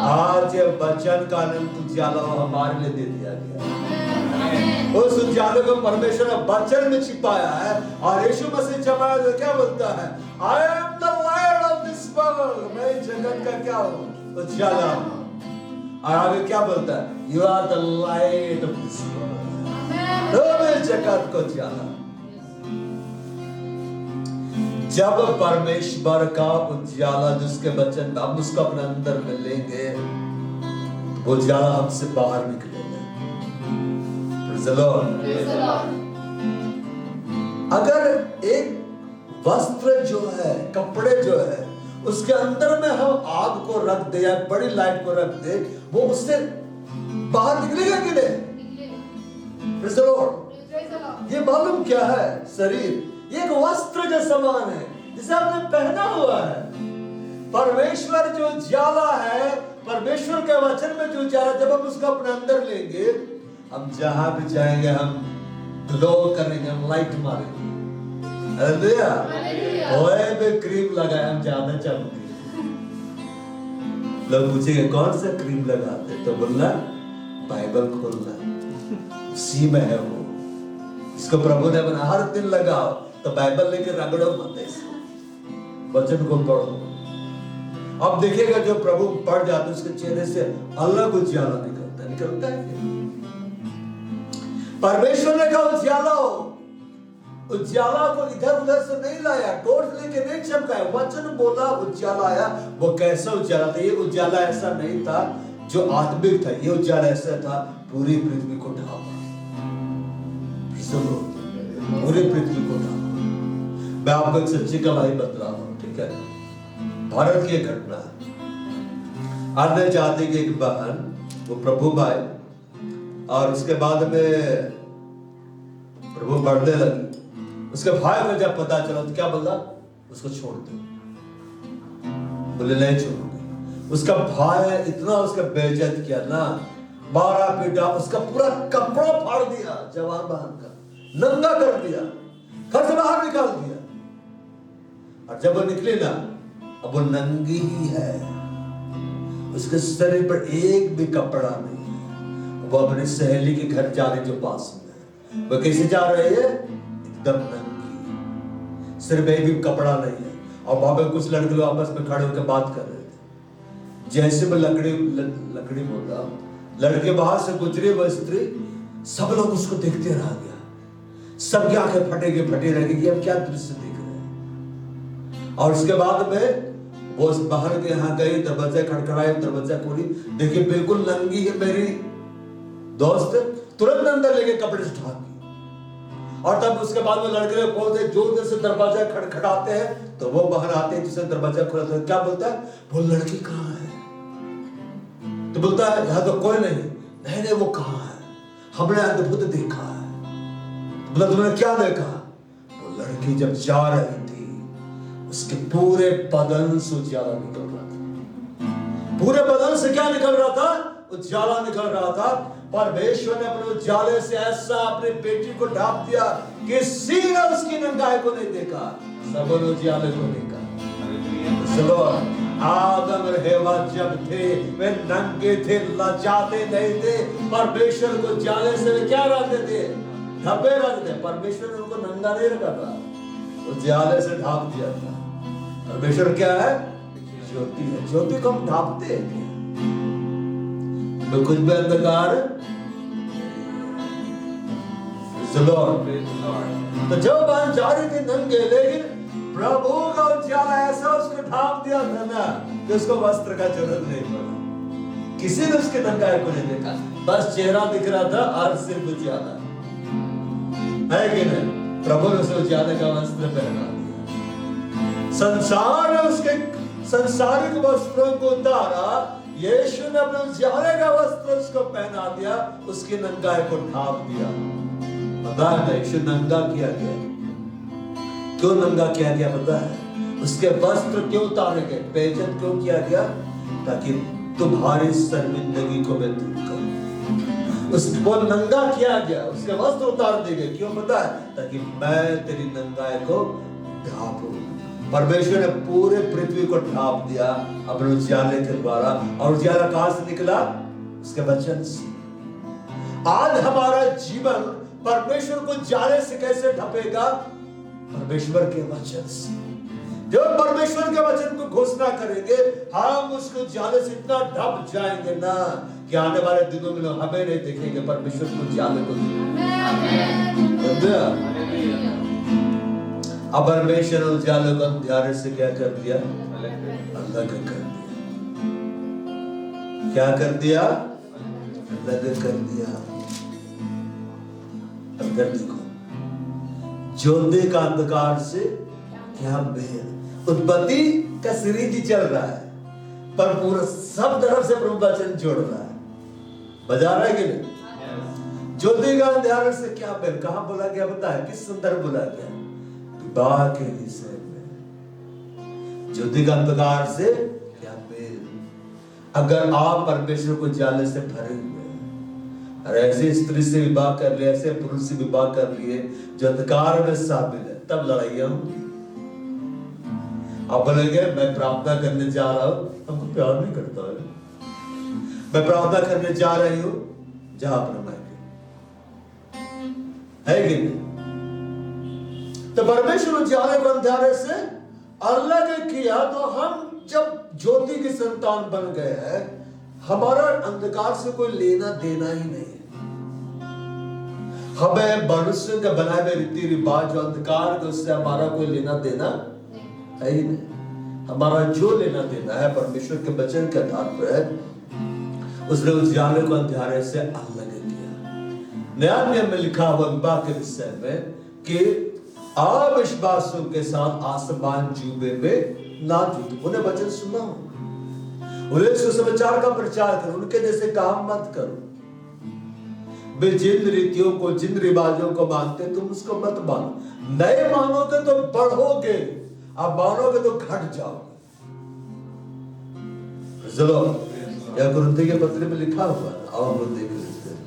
आज ये वचन का अनंत उजाला हमारे लिए दे दिया गया। उस उजाले को परमेश्वर ने वचन में छिपाया है, और यीशु मसीह छपाया तो क्या बोलता है? I am the light of this world, मैं जगत का क्या हूं? उजाला। और आगे क्या बोलता है? You are the light of this world, तुम जगत को उजाला। जब परमेश्वर का उजाला, जिसके वचन हम उसको अपने अंदर में लेंगे, वो उजाला हमसे बाहर निकलेगा। अगर एक वस्त्र जो है, कपड़े जो है, उसके अंदर में हम आग को रख दे या बड़ी लाइट को रख दे, वो उससे बाहर निकलेगा कि नहीं? ये मालूम क्या है? शरीर एक वस्त्र के समान है जिसे आपने पहना हुआ है। परमेश्वर जो उजाला है, परमेश्वर के वचन में जो उजाला, जब हम उसको अपने अंदर लेंगे, हम जहां भी जाएंगे हम ग्लो करेंगे, हम लाइट मारेंगे। हालेलुया। कोई भी क्रीम लगाए हम ज्यादा चमकेंगे। लोग पूछेंगे कौन सा क्रीम लगाते, तो बोलना बाइबल खोलना, उसी में है वो। इसको प्रभु ने बना, हर दिन लगाओ, तो बाइबल लेकर रगड़ो मत, वचन को पढ़ो। अब देखिएगा जो प्रभु पढ़ जाते उसके चेहरे से अलग उजाला निकलता है। परमेश्वर ने कहा उजाला हो, उजाला को इधर उधर से नहीं लाया, टॉर्च लेके नहीं चमकाया, वचन बोला उजाला आया। वो कैसा उजाला था? ये उजाला ऐसा नहीं था जो आत्मिक था, ये उजाला ऐसा था पूरी पृथ्वी को ढांपा, पूरी पृथ्वी को ढांपा। मैं आपको एक सच्ची गवाही बता रहा हूं, ठीक है? भारत की एक घटना है। आने जाती की एक बहन, वो प्रभु भाई, और उसके बाद में प्रभु बढ़ने लगी। उसके भाई को जब पता चला तो क्या बोला? उसको छोड़ दो। बोले नहीं छोड़ूंगी। उसका भाई इतना उसका बेइज्जत किया ना, मारा पीटा, उसका पूरा कपड़ा फाड़ दिया, जवान बहन का नंगा कर दिया, घर से बाहर निकाल दिया। और जब वो निकली ना, अब वो नंगी ही है, उसके शरीर पर एक भी कपड़ा नहीं है। वो अपनी सहेली के घर जा रही जो पास में, वो कैसे जा रही है? एकदम नंगी, सिर में भी कपड़ा नहीं है। और वहां पे कुछ लड़के लोग आपस में खड़े होकर बात कर रहे थे। जैसे वो लकड़ी बोला, लड़के बाहर से गुजरे, वो स्त्री, सब लोग उसको देखते रह गया। सबकी आंखें फटे रह गई, अब क्या दृश्य देख रहे हैं। और उसके बाद में वो उस बाहर के यहाँ गई, दरवाजा खड़खड़ाया, दरवाजा खोली, देखिए बिल्कुल नंगी है मेरी दोस्त, तुरंत अंदर लेके कपड़े से ढांक दी। और तब उसके बाद वो लड़के बोलते, जोर से दरवाजा खड़खड़ाते हैं, तो वो बाहर आते हैं, जिससे दरवाजा खुला था। क्या बोलता है? वो लड़की कहाँ है? तो बोलता है यहाँ तो कोई नहीं, वो कहाँ है? हमने अद्भुत देखा है। बोला तुमने क्या देखा? वो लड़की जब जा रही थी, उसके पूरे बदन से उजाला निकल रहा था। पूरे बदन से क्या निकल रहा था? उजाला निकल रहा था। परमेश्वर ने अपने उजाले से ऐसा अपने बेटी को ढांप दिया कि किसी ने उसकी नंगाई को नहीं देखा, सब उजाले को देखा। आदम और हेवा जब थे, वे नंगे थे, लजाते नहीं थे। परमेश्वर को उजाले से वे क्या रखते थे? ढपे रखते। परमेश्वर ने उनको नंगा नहीं रखा था, उजाले से ढांप दिया था। परमेश्वर क्या है? ज्योति है। ज्योति को हम ढांपते हैं, तो कुछ भी अंधकार Praise the Lord. Praise the Lord. तो जब बात जा रही थी नंगे, लेकिन प्रभु का उजाला ऐसा उसको ढांप दिया था ना कि उसको वस्त्र का जरूरत नहीं पड़ा। किसी ने उसके नंगाई को नहीं देखा, बस चेहरा दिख रहा था और सिर्फ उजाला है कि नहीं। प्रभु ने उसे उजाले का वस्त्र पहना दिया। संसार ने उसके संसारिक वस्त्रों को उतारा, यीशु ने अपने उजाले का वस्त्र उसको पहना दिया, उसकी नंगाई को ढांप दिया। पता है यीशु नंगा किया गया, क्यों नंगा किया गया पता है? उसके वस्त्र क्यों उतारे गए, बेइज्जत क्यों किया गया? ताकि तुम्हारी शर्मिंदगी को मैं दूर करूं। उसको नंगा किया गया, उसके वस्त्र उतार दिए गए, क्यों पता है? ताकि मैं तेरी नंगाई को ढांपूं। परमेश्वर ने पूरे पृथ्वी को ढांप दिया अपने उजाले के द्वारा, और उजाला कहां से निकला? उसके वचन से। आज हमारा जीवन परमेश्वर को जाले से कैसे ढपेगा? परमेश्वर के वचन से। जब परमेश्वर के वचन को घोषणा करेंगे, हम उसको जाले से इतना ढप जाएंगे ना कि आने वाले दिनों में लोग हमें नहीं देखेंगे, परमेश्वर को जाले को अब परमेश्वर उजाले को अंधेरे से क्या कर दिया? अलग कर दिया। क्या कर दिया? अलग कर दिया। अंदर देखो, ज्योति का अंधकार से क्या भेद। उत्पत्ति का सीरीज ही चल रहा है, पर पूरा सब तरफ से प्रभु वचन जोड़ रहा है, बजा रहा है कि नहीं? ज्योति का अंधकार से क्या भेद, कहां बोला गया पता है? किस संदर्भ बोला गया? विवाह के विषय में। ज्योति का अंधकार से क्या भेद। अगर आप परमेश्वर को जाले से भरे हुए और ऐसे स्त्री से विवाह कर लिए, ऐसे पुरुष से विवाह कर लिए जो अंधकार में शामिल है, तब लड़ाइयां होंगी। आप बोलेंगे मैं प्रार्थना करने जा रहा हूं, हमको प्यार नहीं करता है। मैं प्रार्थना करने जा रही हूं, जहां अपना मायके है कि नहीं? तो परमेश्वर उजाले को अंधेरे से अलग किया, तो हम जब ज्योति की संतान बन गए हैं, हमारा अंधकार से कोई लेना देना ही नहीं है। हमें मनुष्य के बनाए हुए रीति रिवाज जो अंधकार के, उससे हमारा कोई लेना देना है ही नहीं। हमारा जो लेना देना है परमेश्वर के वचन के आधार पर है। उसने उजाले को अंधेरे से अलग किया। नया नियम में लिखा हुआ विवाह के विषय में कि अविश्वासियों के साथ आसमान जुबे में ना जुटो। उन्हें वचन सुनाओ, उन्हें सुसमाचार का प्रचार करो, उनके जैसे काम मत करो। वे जिन रीतियों को, जिन रिवाजों को मानते, तुम उसको मत मानो। नए मानोगे तो बढ़ोगे, आप मानोगे तो घट जाओगे। चलो, यह कुरिन्थियों के पत्र में लिखा हुआ है, और वो देख लेते हैं।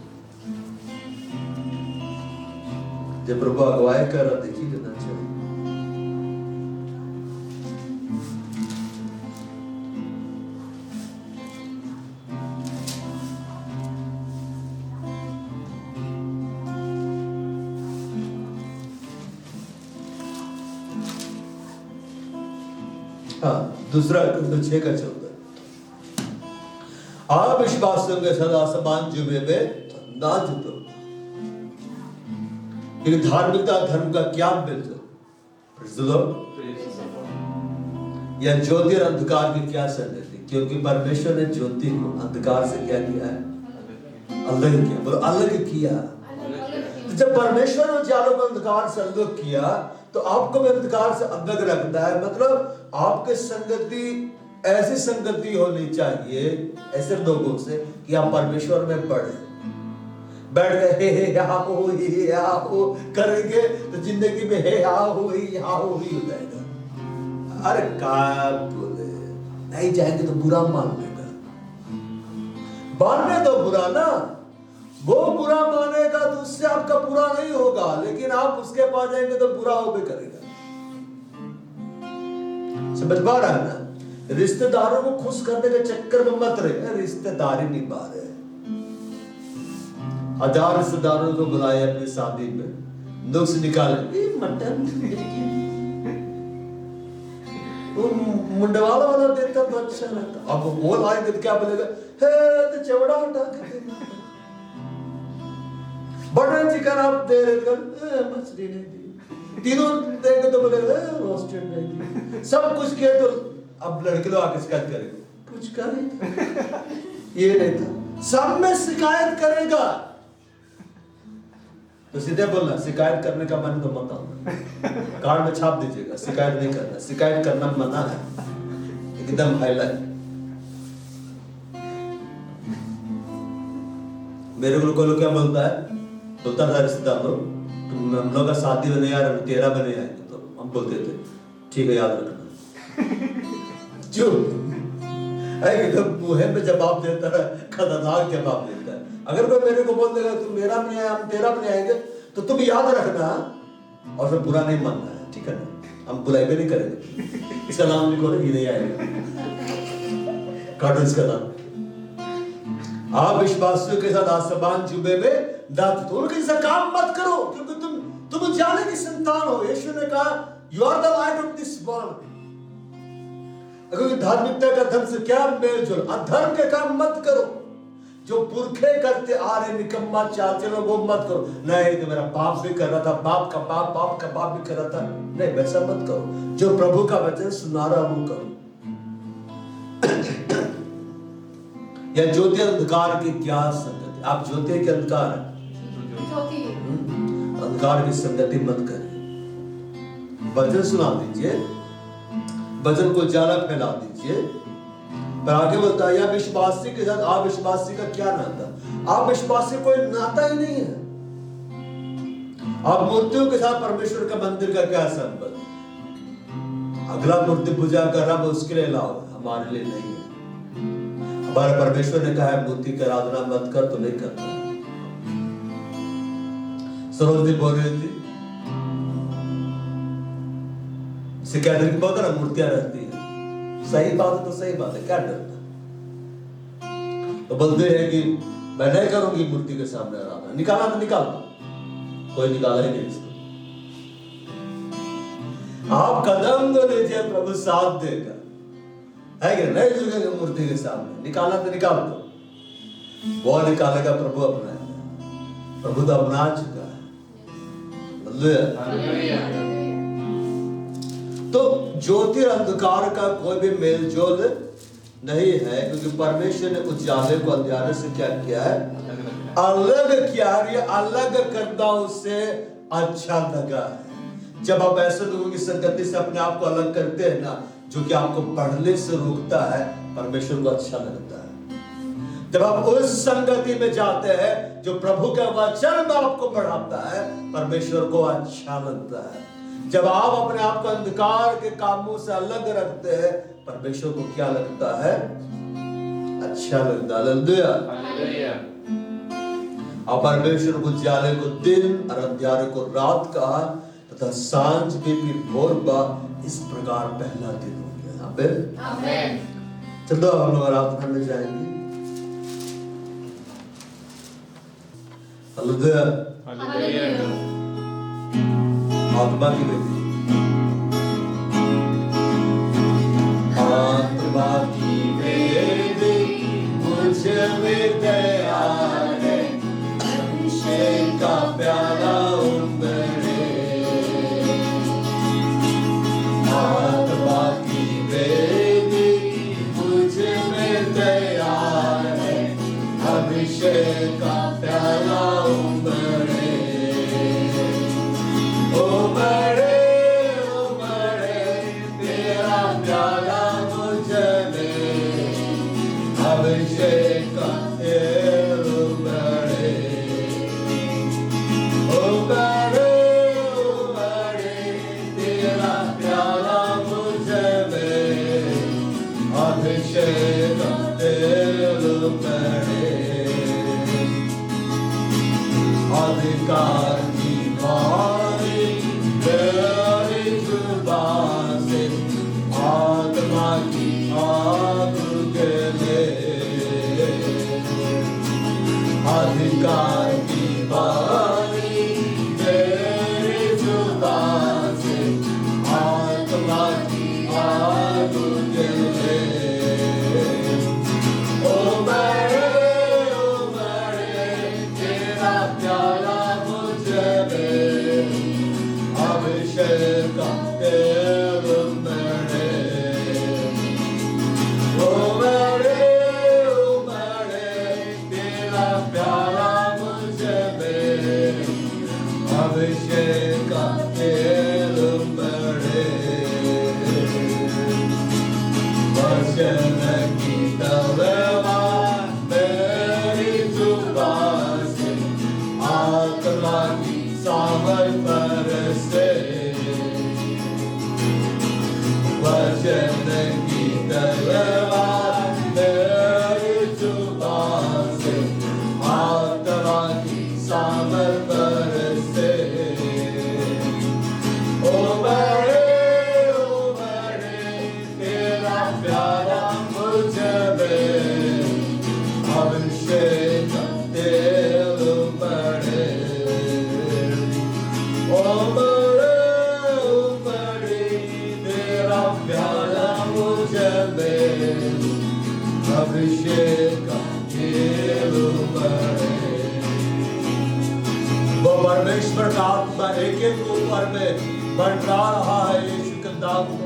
जब प्रभु अगुवाई कर रहा, देखिए लेना चाहिए। दूसरा 6:14, अविश्वासियों के सदा समान जुबे में ना जुटो, क्योंकि धार्मिकता धर्म का क्या मिलता? या ज्योति और अंधकार की क्या संगति? क्योंकि परमेश्वर ने ज्योति को अंधकार से क्या किया है? अलग किया। बोलो अलग किया। तो जब परमेश्वर ने उजालों को अंधकार से अलग किया, तो आपको भी अंधकार से अलग रखना है। मतलब आपके संगति, ऐसी संगति होनी चाहिए ऐसे लोगों से कि आप परमेश्वर में बढ़े। बैठ गए हे हा हो करेंगे तो जिंदगी में हे हा हो ही हो जाएगा। अरे क्या बोले, नहीं जाएंगे तो बुरा मान लेगा। मानने तो बुरा ना, वो बुरा मानेगा तो उससे आपका बुरा नहीं होगा, लेकिन आप उसके पास जाएंगे तो बुरा हो भी करेगा। समझ पा रहा है ना? रिश्तेदारों को खुश करने के चक्कर में मत रहे, रिश्तेदारी निभा रहे। 1000 रिश्तेदारों को बुलाए अपनी शादी में, नुक्स निकाले, मटन मुंडवाला वाला देता तो अच्छा रहता। अब वो लाएंगे तो क्या बोलेगा? हे तो चवड़ा हटा के बटर चिकन आप दे रहे थे, मछली नहीं दी। तीनों देंगे तो बोले रोस्टेड नहीं दी। सब कुछ किए तो अब लड़के लोग आके शिकायत करेंगे, कुछ करें ये नहीं था, सब में शिकायत करेगा। तो सीधे बोलना, शिकायत करने का मन तो मत आओ, कार्ड में छाप दीजिएगा, शिकायत नहीं करना, शिकायत करना मना है, एकदम हाईलाइट। मेरे को कोई लोग क्या बोलता है, बोलता था रिश्तेदार लोग, तुम हम लोग का शादी में नहीं आ रहा, तेरा में नहीं आएंगे, तो हम बोलते थे ठीक है याद रखना। क्यों एकदम मुंह में जवाब देता है, खतरनाक जवाब देता है। अगर कोई मेरे को बोल देगा तुम मेरा में नहीं आए, हम तेरा में नहीं आएंगे, तो तुम याद रखना और फिर बुरा नहीं मानना है, ठीक है ना, हम बुलाई भी नहीं करेंगे, इसका नाम लिखो, ये नहीं आएगा, काटो इसका नाम। आप विश्वासियों के साथ आसमान जुबे में दांत तो उनके जैसा काम मत करो, क्योंकि तुम उजाले की संतान हो। यीशु ने कहा you are the light of this world. क्योंकि धार्मिकता का धर्म से क्या मेल जोल, अधर्म के काम मत करो, जो पुरखे करते आ रहे निकम्मा चाल चलो वो मत करो। नहीं तो मेरा बाप भी कर रहा था, बाप का बाप भी कर रहा था, नहीं वैसा मत करो। जो प्रभु का वचन सुना रहा वो करो। या ज्योति अंधकार की क्या संगति, आप ज्योति के अंधकार है, अंधकार की संगति मत करें। वचन सुना दीजिए, वचन को उजाला फैला दीजिए। पर आगे बोलता है या विश्वासी के साथ अविश्वासी का क्या नाता, आप विश्वासी कोई नाता ही नहीं है। आप मूर्तियों के साथ परमेश्वर का मंदिर का क्या संबंध, अगला मूर्ति पूजा कर रहा उसके लिए लाओ, हमारे लिए नहीं है। हमारे परमेश्वर ने कहा है मूर्ति की आराधना मत कर, तो नहीं करता। सरोज बोल रही थी कैथलिक बहुत ना मूर्तियां रहती है, सही बात है तो सही बात है, क्या डरना। तो बोलते हैं कि मैं नहीं करूंगी मूर्ति के सामने आराधना, निकाला तो निकाल, कोई निकाला ही नहीं इसको। आप कदम तो लीजिए, प्रभु साथ देगा, है कि नहीं झुकेंगे मूर्ति के सामने, निकाला तो निकाल दो, वो निकालेगा प्रभु अपना, प्रभु तो अपना चुका है। तो ज्योति अंधकार का कोई भी मेलजोल नहीं है, क्योंकि परमेश्वर ने उजाले को अंधेरे से क्या किया है, अलग किया है, अलग करना उससे अच्छा लगा है। जब आप ऐसे लोगों की संगति से अपने आप को अलग करते हैं ना, जो कि आपको पढ़ने से रोकता है, परमेश्वर को अच्छा लगता है। जब आप उस संगति में जाते हैं जो प्रभु के वचन में आपको बढ़ाता है, परमेश्वर को अच्छा लगता है। जब आप अपने आप को अंधकार के कामों से अलग रखते हैं, परमेश्वर को क्या लगता है, अच्छा लगता है। हालेलुया। और परमेश्वर को उजाले को दिन और अंधियारे को रात कहा, तथा सांझ भी फिर भोर बा, इस प्रकार पहला दिन हो गया। आमीन। चलो हम लोग आराधना में जाएंगे। हालेलुया। आत्मा की बेटी, आत्मा की बेटी मुझ में दया है, अभिषेक का प्याला उम्बरे। आत्मा की बेटी मुझ में दया है, अभिषेक का प्याला उम्बरे। उमड़े उमड़े तेरा प्याला मुझ में, अभिषेक का तेल उमड़े। उमड़े उमड़े तेरा प्याला मुझ में, अभिषेक का तेल उमड़े। अधिकार की वाणी तेरी जुबान से, आत्मा की आग जले। अधिकार की वाणी तेरी जुबान से, आत्मा की आग जले। उमड़े उमड़े तेरा प्याला अभिषेक का तेल बढ़े, वचन की तलवार मेरी जुबान से, आत्मा की सामर्थ बरसे, वचन की तलवार मेरी जुबान से, आत्मा की सामर्थ बरसे। ओ बड़े तेरा प्यारा मुझ में, अभिषेक तेल बढ़े। ओ बड़े तेरा प्यारा मुझ में, अभिषेक तेल बढ़े। वो परमेश्वर का आत्मा एक एक ऊपर में बढ़ा रहा है यीशु के नाम को।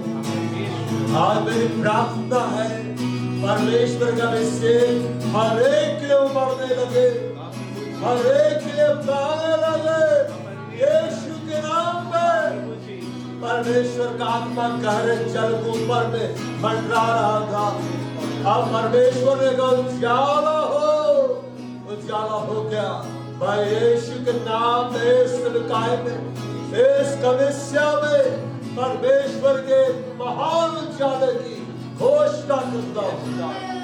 आज मेरी प्रार्थना है परमेश्वर का अभिषेक हर एक के लिए बढ़ने लगे, हर एक के लिए बढ़ने लगे यीशु के नाम में। परमेश्वर का आत्मा गहरे जल के ऊपर में मंडरा रहा था। अब परमेश्वर ने कहा उजाला हो गया। भाई यीशु के नाम में, इस निकाय में, इस कलीसिया में परमेश्वर के महान उजाले की घोषणा करता हूँ।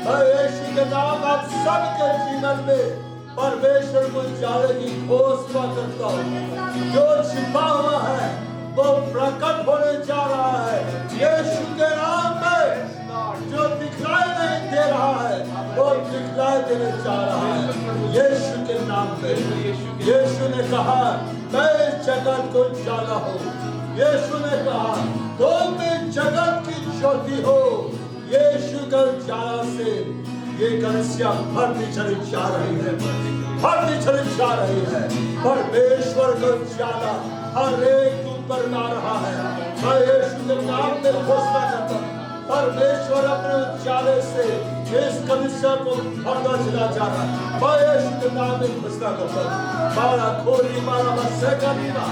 मैं यीशु के नाम आप सबके जीवन में परमेश्वर को उजाले की घोषणा करता हूँ। जो छिपा हुआ है वो प्रकट होने जा रहा है यीशु के नाम में। जो दिखलाई नहीं दे रहा है वो दिखलाई देने जा रहा है यीशु के नाम में। यीशु ने कहा मैं जगत को उजाला हूँ। यीशु ने कहा तुम जगत की ज्योति हो। यीशु के उजाला से ये कलीसिया बढ़ती चली जा रही है, बढ़ती चली जा रही है। परमेश्वर का उजाला हर एक ऊपर आ रहा है। मैं यीशु के नाम में घोषणा करता हूं, परमेश्वर अपने उजाले से इस कलीसिया को भरता चला जा रहा है। मैं यीशु के नाम में घोषणा करता हूं। मारा खोरी मारा बसेकरीबा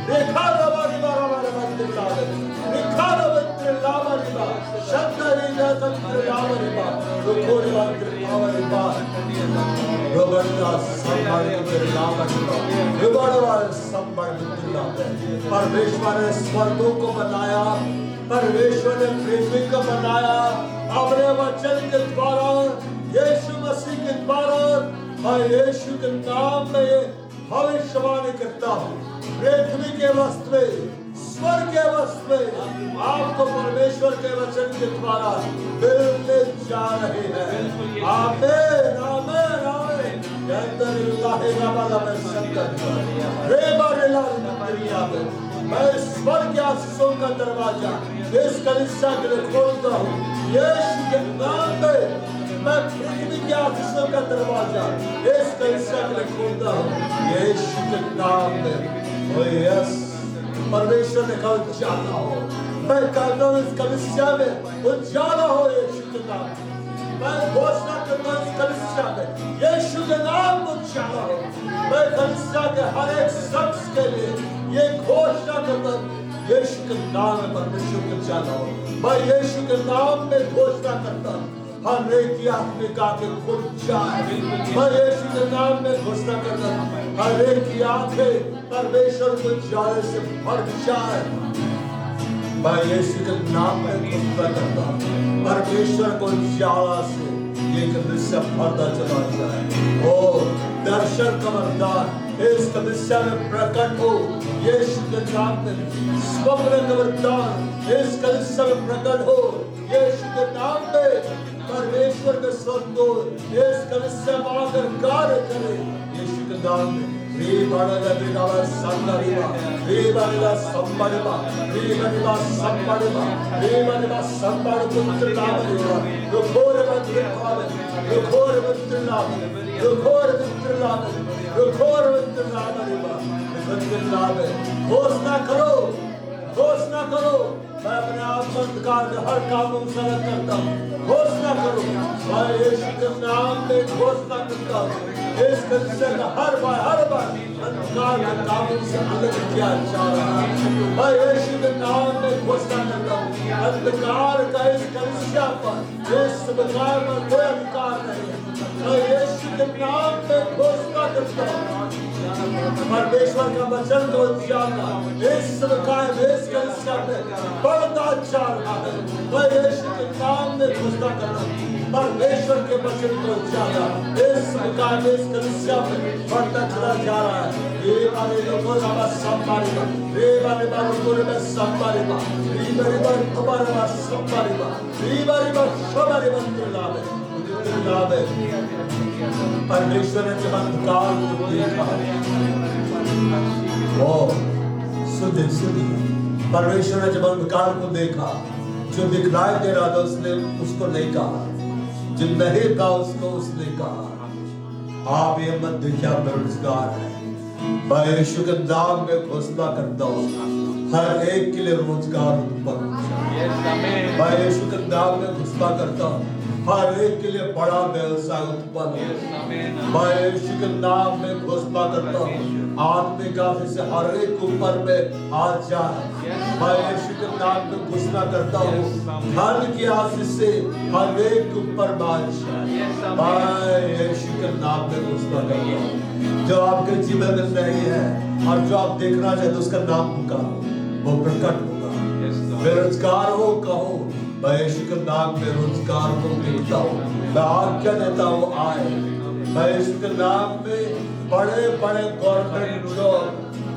देखा रवारी मारा मारा मंदिर लावे देखा रवंत्र लावरीबा शंकरी नतंत्र लावरीबा खोरी मंदिर लावरीबा रोबर्टा संभाल मंदिर लावरीबा रोबर्टा संभाल मंदिर लावे। परमेश्वर ने स्वर्गों को बनाया, परमेश्वर ने पृथ्वी को बनाया अपने वचन के द्वारा, यीशु मसीह के द्वारा। मैं यीशु के नाम में भविष्यवाणी करता हूँ पृथ्वी के वस्त्र में, स्वर्ग के वस्त्र में आपको परमेश्वर के वचन के द्वारा मिलने जा रहे हैं। आमीन आमीन आमीन। मैं स्वर्ग के आशीषों का दरवाजा इस कलीसिया के लिए खोलता हूँ यीशु के नाम में। मैं पृथ्वी के आशीषों का दरवाजा इस कलीसिया के लिए खोलता हूँ यीशु के नाम में। ओ यस, परमेश्वर ने कहा उजाला हो। मैं कहता हूँ इस कलीसिया में उजाला हो यीशु के नाम। मैं घोषणा करता हूँ इस कलीसिया में यीशु के नाम उजाला हो। मैं कलीसिया के हर एक शख्स के लिए ये घोषणा करता हूँ यीशु के नाम में परमेश्वर को उजाला हो। मैं यीशु के नाम में घोषणा करता हूँ हर एक की आत्मिक आंखें खुल जाए। मैं यीशु के नाम में घोषणा करता हूँ हर एक की आंखें परमेश्वर को उजाले से भर जाए। मैं यीशु के नाम में घोषणा करता हूँ परमेश्वर को उजाला से ये कलीसिया भरता चला जाए। ओ दर्शन का वरदान इस कलीसिया में प्रकट हो यीशु के नाम में। स्वप्न का वरदान इस कलीसिया में प्रकट हो यीशु के नाम में। परमेश्वर के स्वर्गदूत इस कलीसिया में आकर कार्य करे यीशु के नाम में। रीबाला बिनावा संगरीबा रीबाला संबड़बा रीबाला संबड़बा रीबाला संबड़ पुत्र लावरीबा रुखोर मंत्र लावे रुखोर मंत्र लावे रुखोर मंत्र लावे रुखोर मंत्र लावरीबा मंत्र लावे। घोषणा करो मैं अपने आत्मा अंधकार के हर कामों से अलग करता हूँ। घोषणा करो, मैं यीशु के नाम में घोषणा करता हूँ, इस कलीसिया का हर बार अंधकार के कामों से अलग किया जा रहा है। मैं यीशु के नाम में घोषणा करता हूँ, अंधकार का इस कलीसिया पर, इस समुदाय पर कोई अधिकार नहीं है। मैं यीशु के नाम में घोषणा करता हूँ, परमेश्वर का वचन को उजाला इस समुदाय में, इस कलीसिया में बढ़ता जा रहा है। मैं यीशु के नाम में घोषणा करता हूँ, परमेश्वर के वचन को उजाला इस समुदाय में, इस कलीसिया में बढ़ता चला जा रहा है। ये वाले लोगों का संपारिबा, ये वाले लोगों का संपारिबा, ये वाले हमारे पास संपारिबा, ये वाले हमारे मंदिर लावे, लावे। परमेश्वर ने जब अंधकार को देखा, ओ सुधे परमेश्वर ने जब अंधकार को देखा, जो दिखलाई दे रहा था उसने उसको नहीं कहा, जो नहीं था उसको उसने कहा, आप ये मत देखिए आप बेरोजगार है। मैं यीशु के नाम में घोषणा करता हूँ, हर एक के लिए रोजगार उत्पन्न हो जाए। मैं यीशु के नाम में घोषणा करता हूँ, हर एक के लिए बड़ा व्यवसाय उत्पन्न हो। मैं यीशु के नाम में घोषणा करता हूँ, आत्मिक आशीष से हर एक ऊपर में आ जाए। मैं यीशु के नाम में घोषणा करता हूँ, धन की आशीष से हर एक ऊपर आ जाए। मैं यीशु के नाम में घोषणा करता हूँ, जो आपके जीवन में नहीं है और जो आप देखना चाहते उसका नाम पुकारो, वो प्रकट होगा। बेरोजगार हो कहो, मैं यीशु के नाम में रोजगार को देखता हूँ, मैं आज्ञा देता हूँ आए। मैं यीशु के नाम में बड़े बड़े गवर्नमेंट जॉब,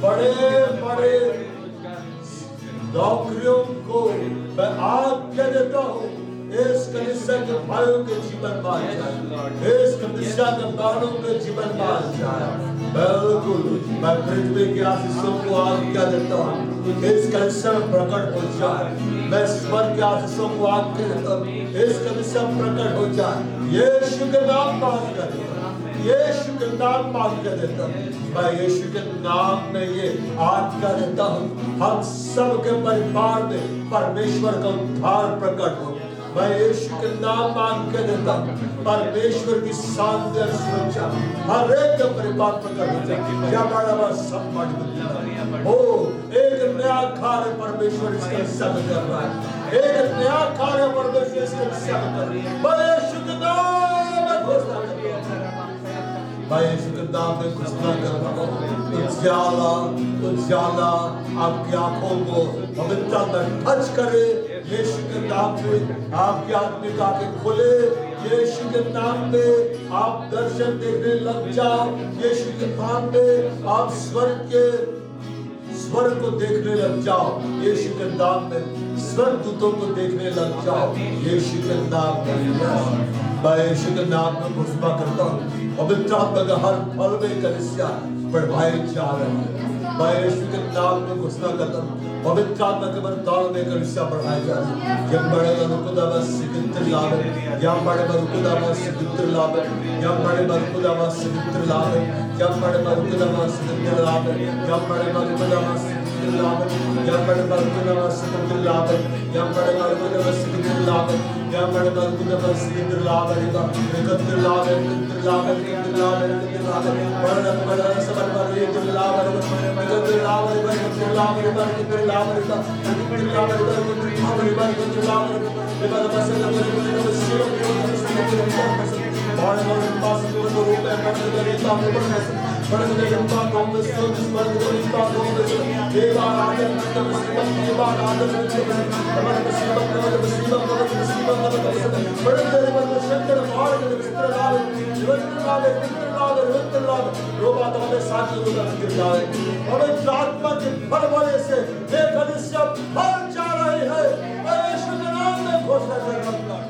बड़े बड़े नौकरियों को मैं आज्ञा देता हूँ, इस कलीसिया के भाइयों के जीवन में आ जाए, इस कलीसिया के बहनों के जीवन में आ जाए। बिल्कुल मैं पृथ्वी की आशीषों को आज्ञा देता हूँ, इस कलीसिया में प्रकट हो जाए। मैं स्वर्ग के आशीषों को आज्ञा देता हूँ, इस कलीसिया में प्रकट हो जाए। यीशु के नाम मांग कर यीशु के नाम मांग कर देता हूँ, मैं यीशु के नाम में ये आज्ञा देता हूँ, हम सब के परिवार में परमेश्वर का उद्धार प्रकट हो। मैं यीशु के नाम मांग के देता हूँ, परमेश्वर की शांति और सुरक्षा हर एक के परिवार प्रकट हो जाए। क्या बड़ा सम्मान हो, एक नया कार्य परमेश्वर इसके सब कर रहा है, एक नया कार्य परमेश्वर इसके सब कर रही है। मैं यीशु के नाम में घोषणा करता हूँ, मैं यीशु के नाम में घोषणा करता हूँ, उजाला उजाला आपकी आंखों को पवित्रता में टच करे। यीशु के नाम में आपकी आत्मिक आंखें खोले, यीशु के नाम में आप दर्शन देखने लग जाओ, यीशु के नाम में आप स्वर्ग को देखने लग जाओ, यीशु के नाम में स्वर्गदूतों को देखने लग जाओ, यीशु के नाम में। मैं यीशु के नाम में घोषणा करता हूँ, पवित्र आत्मा का हर फल में कलीसिया बढ़ाए जा रहे हैं। मैं यीशु के नाम में घोषणा करता हूँ, पवित्र आत्मा के बरताव में कलीसिया बढ़ाए जा रहे हैं। यम बड़े बरुकुदावा सिद्धित्र लाभ, यम बड़े बरुकुदावा सिद्धित्र लाभ, यम बड़े बरुकुदावा सिद्धित्र लाभ, यम बड़े बरुकुदावा सिद्धित्र लाभ, यम बड़े बरुकुदावा सिद्धित्र लाभ, यम बड़े बरुकुदावा सिद्धित्र लाभ, यम बड़े बरुकुदावा सिद्धित्र लाभ, यम बड़े बरुकुदावा सिद्धित्र लाभ, एकत्र लाभ, एकत्र लाभ, एकत्र लाभ, एकत्र लाभ, बड़ा बड़ा सब बड़ा एकत्र लाभ, एकत्र लाभ, एकत्र लाभ, एकत्र लाभ,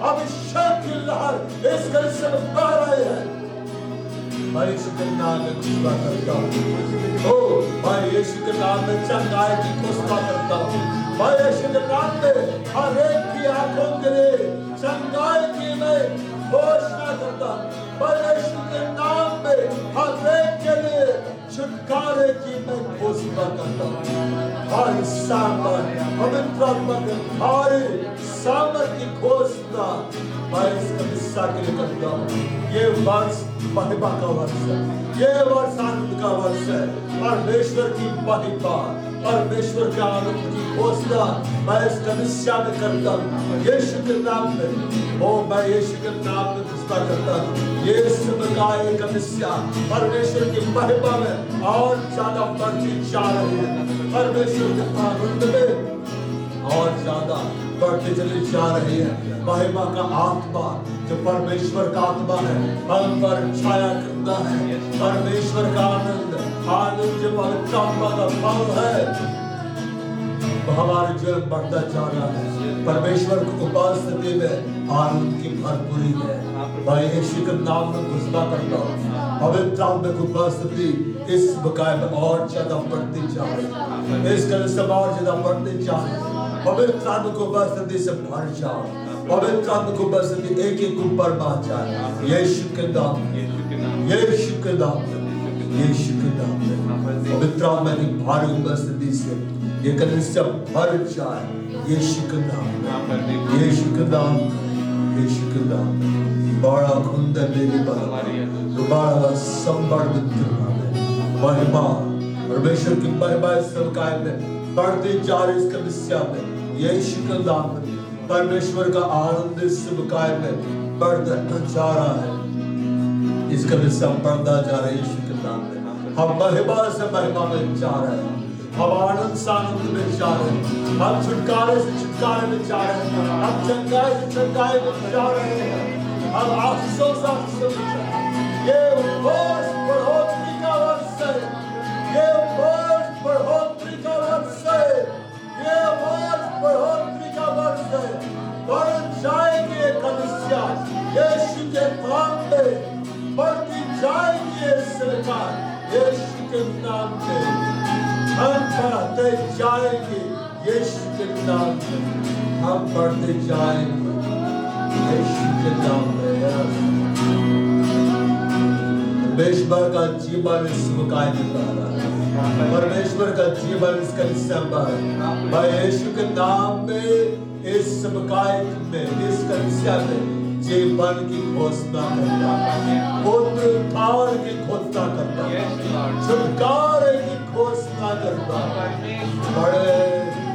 अभिषेक की लहर इस कलीसिया में बह रही है। मैं यीशु के नाम में घोषणा करता हूँ, ओ मैं यीशु के नाम में चंगाई की घोषणा करता हूँ। मैं यीशु के नाम में हर एक की आंखों के लिए चंगाई की मैं घोषणा करता हूँ। मैं यीशु के नाम में हर एक के लिए छुटकारे की मैं घोषणा करता हूँ। हर सामर्थ पवित्र आत्मा के भारी सामर्थ की घोषणा मैं इस कलीसिया के लिए करता हूँ। ये वर्ष महिमा का वर्ष है, ये वर्ष आनंद का वर्ष है। परमेश्वर की महिमा, परमेश्वर के आनंद की घोषणा मैं इस कलीसिया में करता हूँ। यीशु के नाम में, ओ मैं यीशु के नाम में घोषणा करता हूँ। यीशु का ये कलीसिया परमेश्वर की महिमा में और ज्यादा बढ़ती जा रही है। परमेश्वर के आनंद में और ज्यादा बढ़ती चली जा रही है। महिमा का आत्मा जो परमेश्वर का आत्मा है हम पर छाया करता है। परमेश्वर का आनंद, आनंद जो पवित्र आत्मा का फल है हमारे जीवन बढ़ता जा रहा है। परमेश्वर की उपस्थिति में आनंद की भरपूरी है। मैं यीशु के नाम में घोषणा करता हूँ, पवित्र आत्मा की उपस्थिति इस बकाय में और ज्यादा बढ़ती जा रही है। इस कलीसिया में और ज्यादा बढ़ती जा रही है। पवित्र आत्मा की उपस्थिति से भर जाओ। पवित्र आत्मा की उपस्थिति एक एक ऊपर बढ़ जाए। यीशु के नाम में, यीशु के नाम में, यीशु के नाम में पवित्र आत्मा की भारी उपस्थिति से ये कलीसिया भर जाए। यीशु के नाम में, यीशु के नाम में, यीशु के नाम में। बड़ा खुंद मेरी बात दोबारा संवर्धित महिमा, परमेश्वर की महिमा इस समुदाय में बढ़ती जा रही इस कलीसिया में। यीशु के नाम में परमेश्वर का आनंद इस समुदाय में बढ़ता जा रहा है। इस कलीसिया बढ़ता जा रहा है। यीशु के नाम में हम महिमा से महिमा में जा रहे हैं। हम आनंद से आनंद में जा रहे हैं। हम छुटकारे से छुटकारे में जा रहे हैं। हम चंगाई से चंगाई में जा रहे हैं। हम आशीषों से आशीषों में जा रहे हैं। ये वर्ष बढ़ोतरी का वर्ष है। ये वर्ष बढ़ोतरी का वर्ष है। ये वर्ष बढ़ोतरी का वर्ष है। बढ़ जाएगी कलीसिया यीशु के नाम में, बढ़ती जाएगी ये सरकार यीशु के नाम में। हम बढ़ते जाएंगे यीशु के नाम में। हम बढ़ते जाएंगे यीशु के नाम में। परमेश्वर का जीवन इस मुकाय में बह रहा है। परमेश्वर का जीवन इस कलीसिया में बह रहा है। मैं यीशु के नाम में इस मुकाय में, इस कलीसिया में जीवन की घोषणा करता है, पुनरुत्थान की घोषणा करता है, छुटकारे की घोषणा करता है, बड़े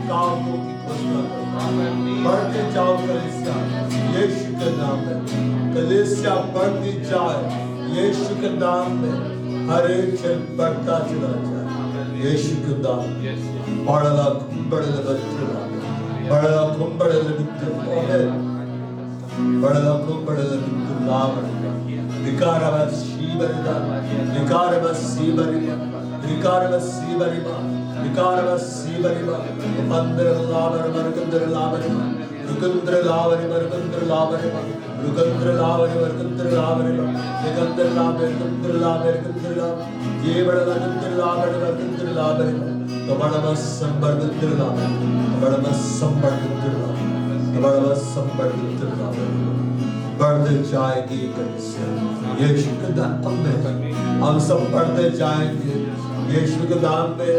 कामों की घोषणा करता है। बढ़ते जाओ कलीसिया यीशु के नाम में। कलीसिया बढ़ती जाए यीशु के नाम में। हर एक जन बढ़ता चला जाए यीशु के नाम में। बड़ा कुंबड़ बड़ा कुंबड़ बढ़ते जाएगी यीशु के नाम में। हम सब बढ़ते जाएंगे यीशु के नाम में।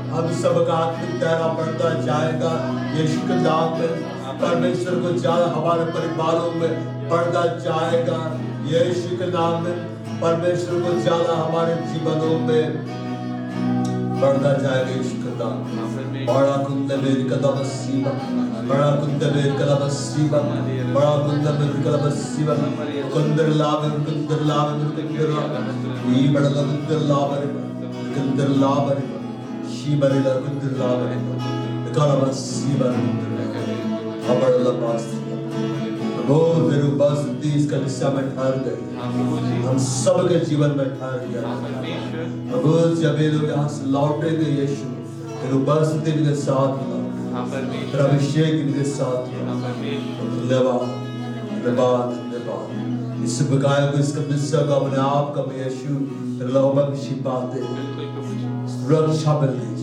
हम सब का आत्मिक दायरा बढ़ता जाएगा यीशु के नाम में। परमेश्वर को ज्यादा हमारे परिवारों में बढ़ता जाएगा यीशु के नाम में। परमेश्वर को ज्यादा हमारे जीवनों में बढ़ता जाएगा यीशु के नाम में। बड़ा कुंद मेरी कदम सीमा, बड़ा कुंद मेरी कदम सीमा, बड़ा कुंद मेरी कदम सीमा। कुंदर लाभ, कुंदर लाभ, कुंदर लाभ, ये बड़ा कुंदर लाभ, कुंदर लाभ, शीबरी ला कुंदर लाभ, कदम सीमा, अबड़ लबास। वो तेरे उपस्थिति इस कलीसिया में ठहर गई, हम सब के जीवन में ठहर गया। प्रभु जब ये लोग यहाँ से लौटेंगे यीशु तेरे उपस्थिति के साथ तेरा अभिषेक इनके साथ। धन्यवाद धन्यवाद धन्यवाद। इस बकाया को, इस कलीसिया को अपने आप का यीशु तेरे लहू में अभिषेक पाते सुरक्षा मिल गई।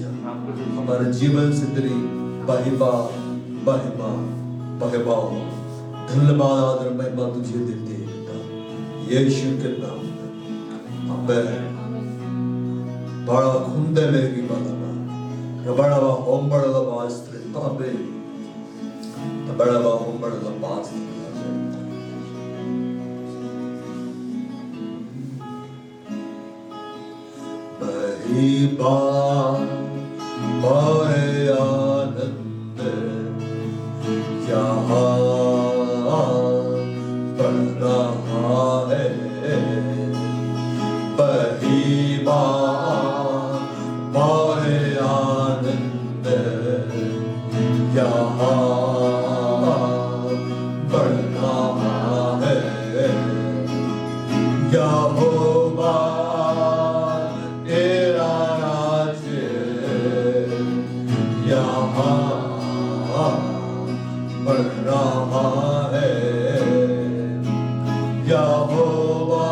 हमारे जीवन से तेरी महिमा महिमा महिमा धन्यवाद आदर महिमा तुझे देते हैं यीशु के नाम में। आमीन। बड़ा खुंदे लेगी बड़ा बड़ा होम बड़ा बास्त्री ताबे बड़ा होम बड़ा बास्त्री बा बारे आनंद यहाँ बढ़ रहा है बहिबा बारे आनंद यहाँ बढ़ रहा है यहोवा तेरा राज्य यहाँ बढ़ रहा है यहोवा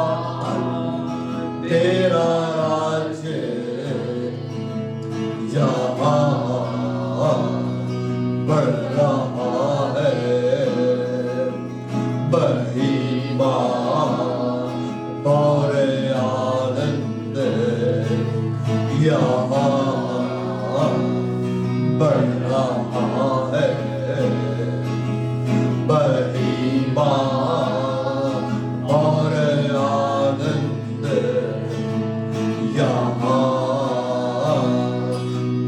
तेरा राज्य यहाँ बढ़ रहा है महिमा और आनंद यहाँ बढ़ रहा है महिमा और आनंद यहाँ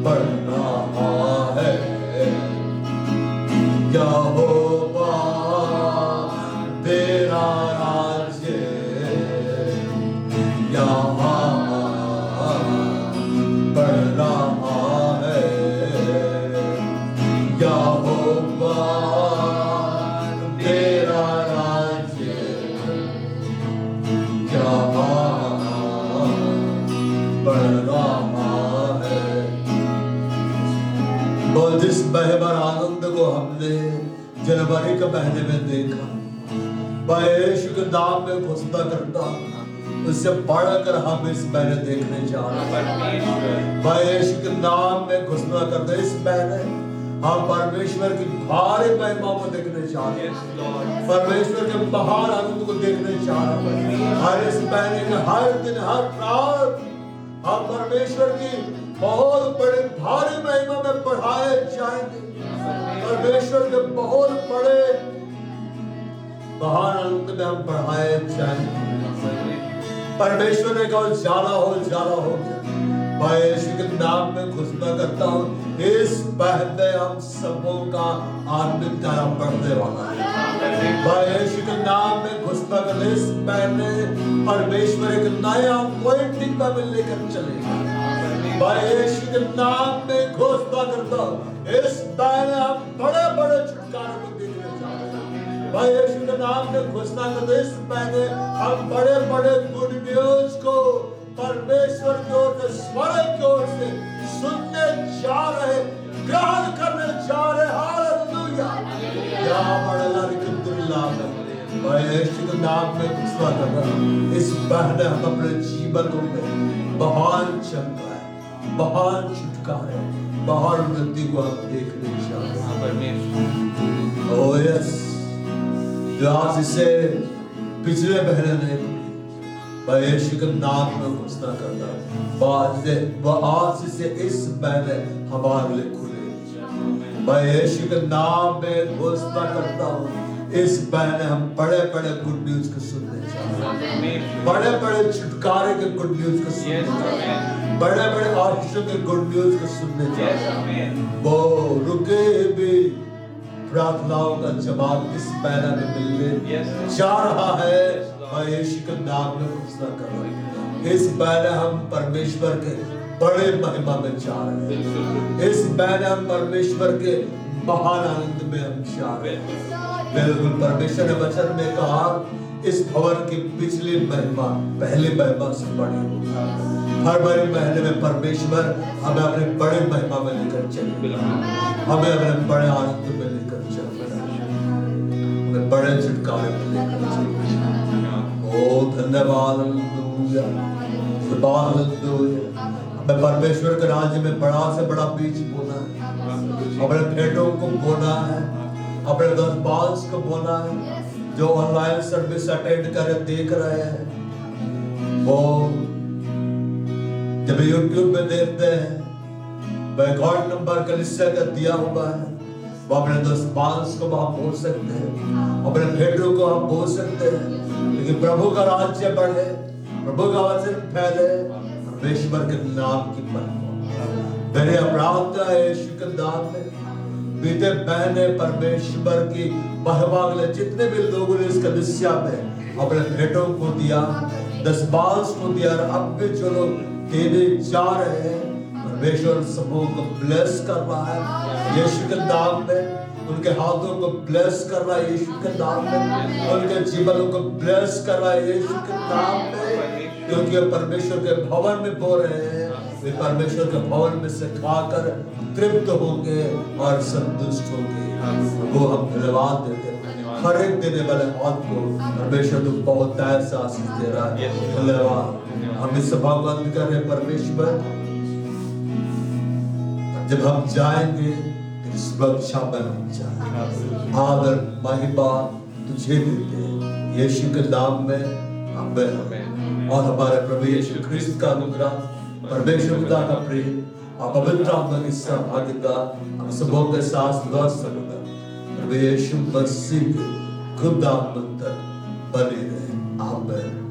बढ़ रहा है यहोवा तेरा राज्य यहाँ बढ़ रहा है यहोवा तेरा राज्य यहाँ बढ़ रहा है। और जिस बहबर आनंद को हमने जनवरी के महीने में देखा यीशु के नाम में घुसता करता उससे बढ़कर हम इस महीने देखने जा रहे हैं यीशु के नाम में घुसता करते इस महीने हम परमेश्वर की भारी महिमा को देखने जा रहे हैं परमेश्वर के महान आनंद को देखने जा रहे हैं हर इस महीने के हर दिन हर रात हम परमेश्वर की बहुत बड़े भारी महिमा में बढ़ाए जाएंगे परमेश्वर के बहुत बड़े महान आनंद में हम बढ़ाए जाएंगे परमेश्वर ने कहा ज्यादा हो गया मैं यीशु के नाम में घोषणा करता हूँ इस पहले हम सबों का आत्मिक तारा बढ़ने वाला है मैं यीशु के नाम में घोषणा करते इस पहले परमेश्वर एक नया पॉइंटिंग का में लेकर चलेगा मैं यीशु के नाम में घोषणा करता हूँ इस पहले हम बड़े बड़े छुटकारे को देखने जा रहे हैं मैं यीशु के नाम में घोषणा करते इस पहले हम बड़े बड़े गुड न्यूज को परमेश्वर की ओर से स्वर्ग की ओर से सुनने जा रहे ग्रहण करने जा रहे हालेलुया या बड़ा रिकतुल्लाह मैं यीशु के नाम में घोषणा कर रहा हूं इस बहने हम अपने जीवन में महान चमत्कार महान छुटकारे महान वृद्धि को हम देखने जा रहे हैं ओह यस जो आज से पिछले महीने ने मैं यीशु के नाम में घोषणा करता हूं आज से इस महीने हमारे लिए खुले मैं यीशु के नाम में घोषणा करता हूं इस महीने हम बड़े बड़े गुड न्यूज को सुनने जा रहे हैं बड़े बड़े छुटकारे के गुड न्यूज को सुनने जा रहे हैं बड़े बड़े आशीषों के गुड न्यूज को सुनने जा रहे हैं वो रुके भी प्रार्थनाओं का जवाब इस महीने में मिलने जा रहा है मैं यीशु के नाम में घोषणा कर रहा हूं इस महीने हम परमेश्वर के बड़े महिमा में जा रहे हैं इस महीने हम परमेश्वर के महान आनंद में हम जा रहे हैं बिल्कुल परमेश्वर ने वचन में कहा इस भवन की पिछली महिमा पहले महिमा से बड़ी हर बड़े महीने में परमेश्वर हमें अपने बड़े महिमा में लेकर चले हमें अपने बड़े आनंद में लेकर चले हमें बड़े छुटकारे में लेकर चले ओ धन्यवाद हालेलुया हमें परमेश्वर के राज्य में बड़ा से बड़ा बीज बोना है अपने भेंटों को बोना है अपने दरबार को बोना है जो ऑनलाइन सर्विस अटेंड कर देख रहे हैं वो जब यूट्यूब पे देखते हैं, बैकआउट नंबर कलीसिया का दिया हुआ है, वो अपने दोस्त बांस को आप बोल सकते हैं, अपने भेड़ों को आप बोल सकते हैं, लेकिन प्रभु का राज्य बढ़े, प्रभु का वचन फैले, परमेश्वर के नाम की महिमा। मेरे प्रार्थना है यीशु के नाम में, बीते महीने परमेश्वर की महिमा के लिए जितने भी लोगों ने इस कलीसिया में अपने भेड़ों को दिया, 10 बांस को दिया, और अब भी जो लोग देने जा रहे हैं, परमेश्वर समूह को ब्लेस कर रहा है यीशु के नाम में, उनके हाथों को ब्लेस कर रहा है यीशु के नाम में, उनके जीवनों को ब्लेस कर रहा है यीशु के नाम में, क्योंकि वे परमेश्वर के भवन में बो रहे हैं, वे परमेश्वर के भवन में से खाकर तृप्त होंगे और संतुष्ट होंगे। वो हम धन्यवाद देते हैं, हर एक देने वाले हाथ को परमेश्वर तो बहुत तैर से आशीष दे रहा है। धन्यवाद। हम इस सभा को अंत कर रहे परमेश्वर, जब हम जाएंगे तेरी सुरक्षा में हम जाएंगे, आदर महिमा तुझे देते हैं यीशु के नाम में, आमीन। और हमारे प्रभु यीशु ख्रिस्त का अनुग्रह, परमेश्वर पिता का प्रेम और पवित्र आत्मा की सहभागिता हम सबों के साथ सदा सर्वदा प्रभु यीशु मसीह के खुद आत्मा तक बने रहे। आमीन।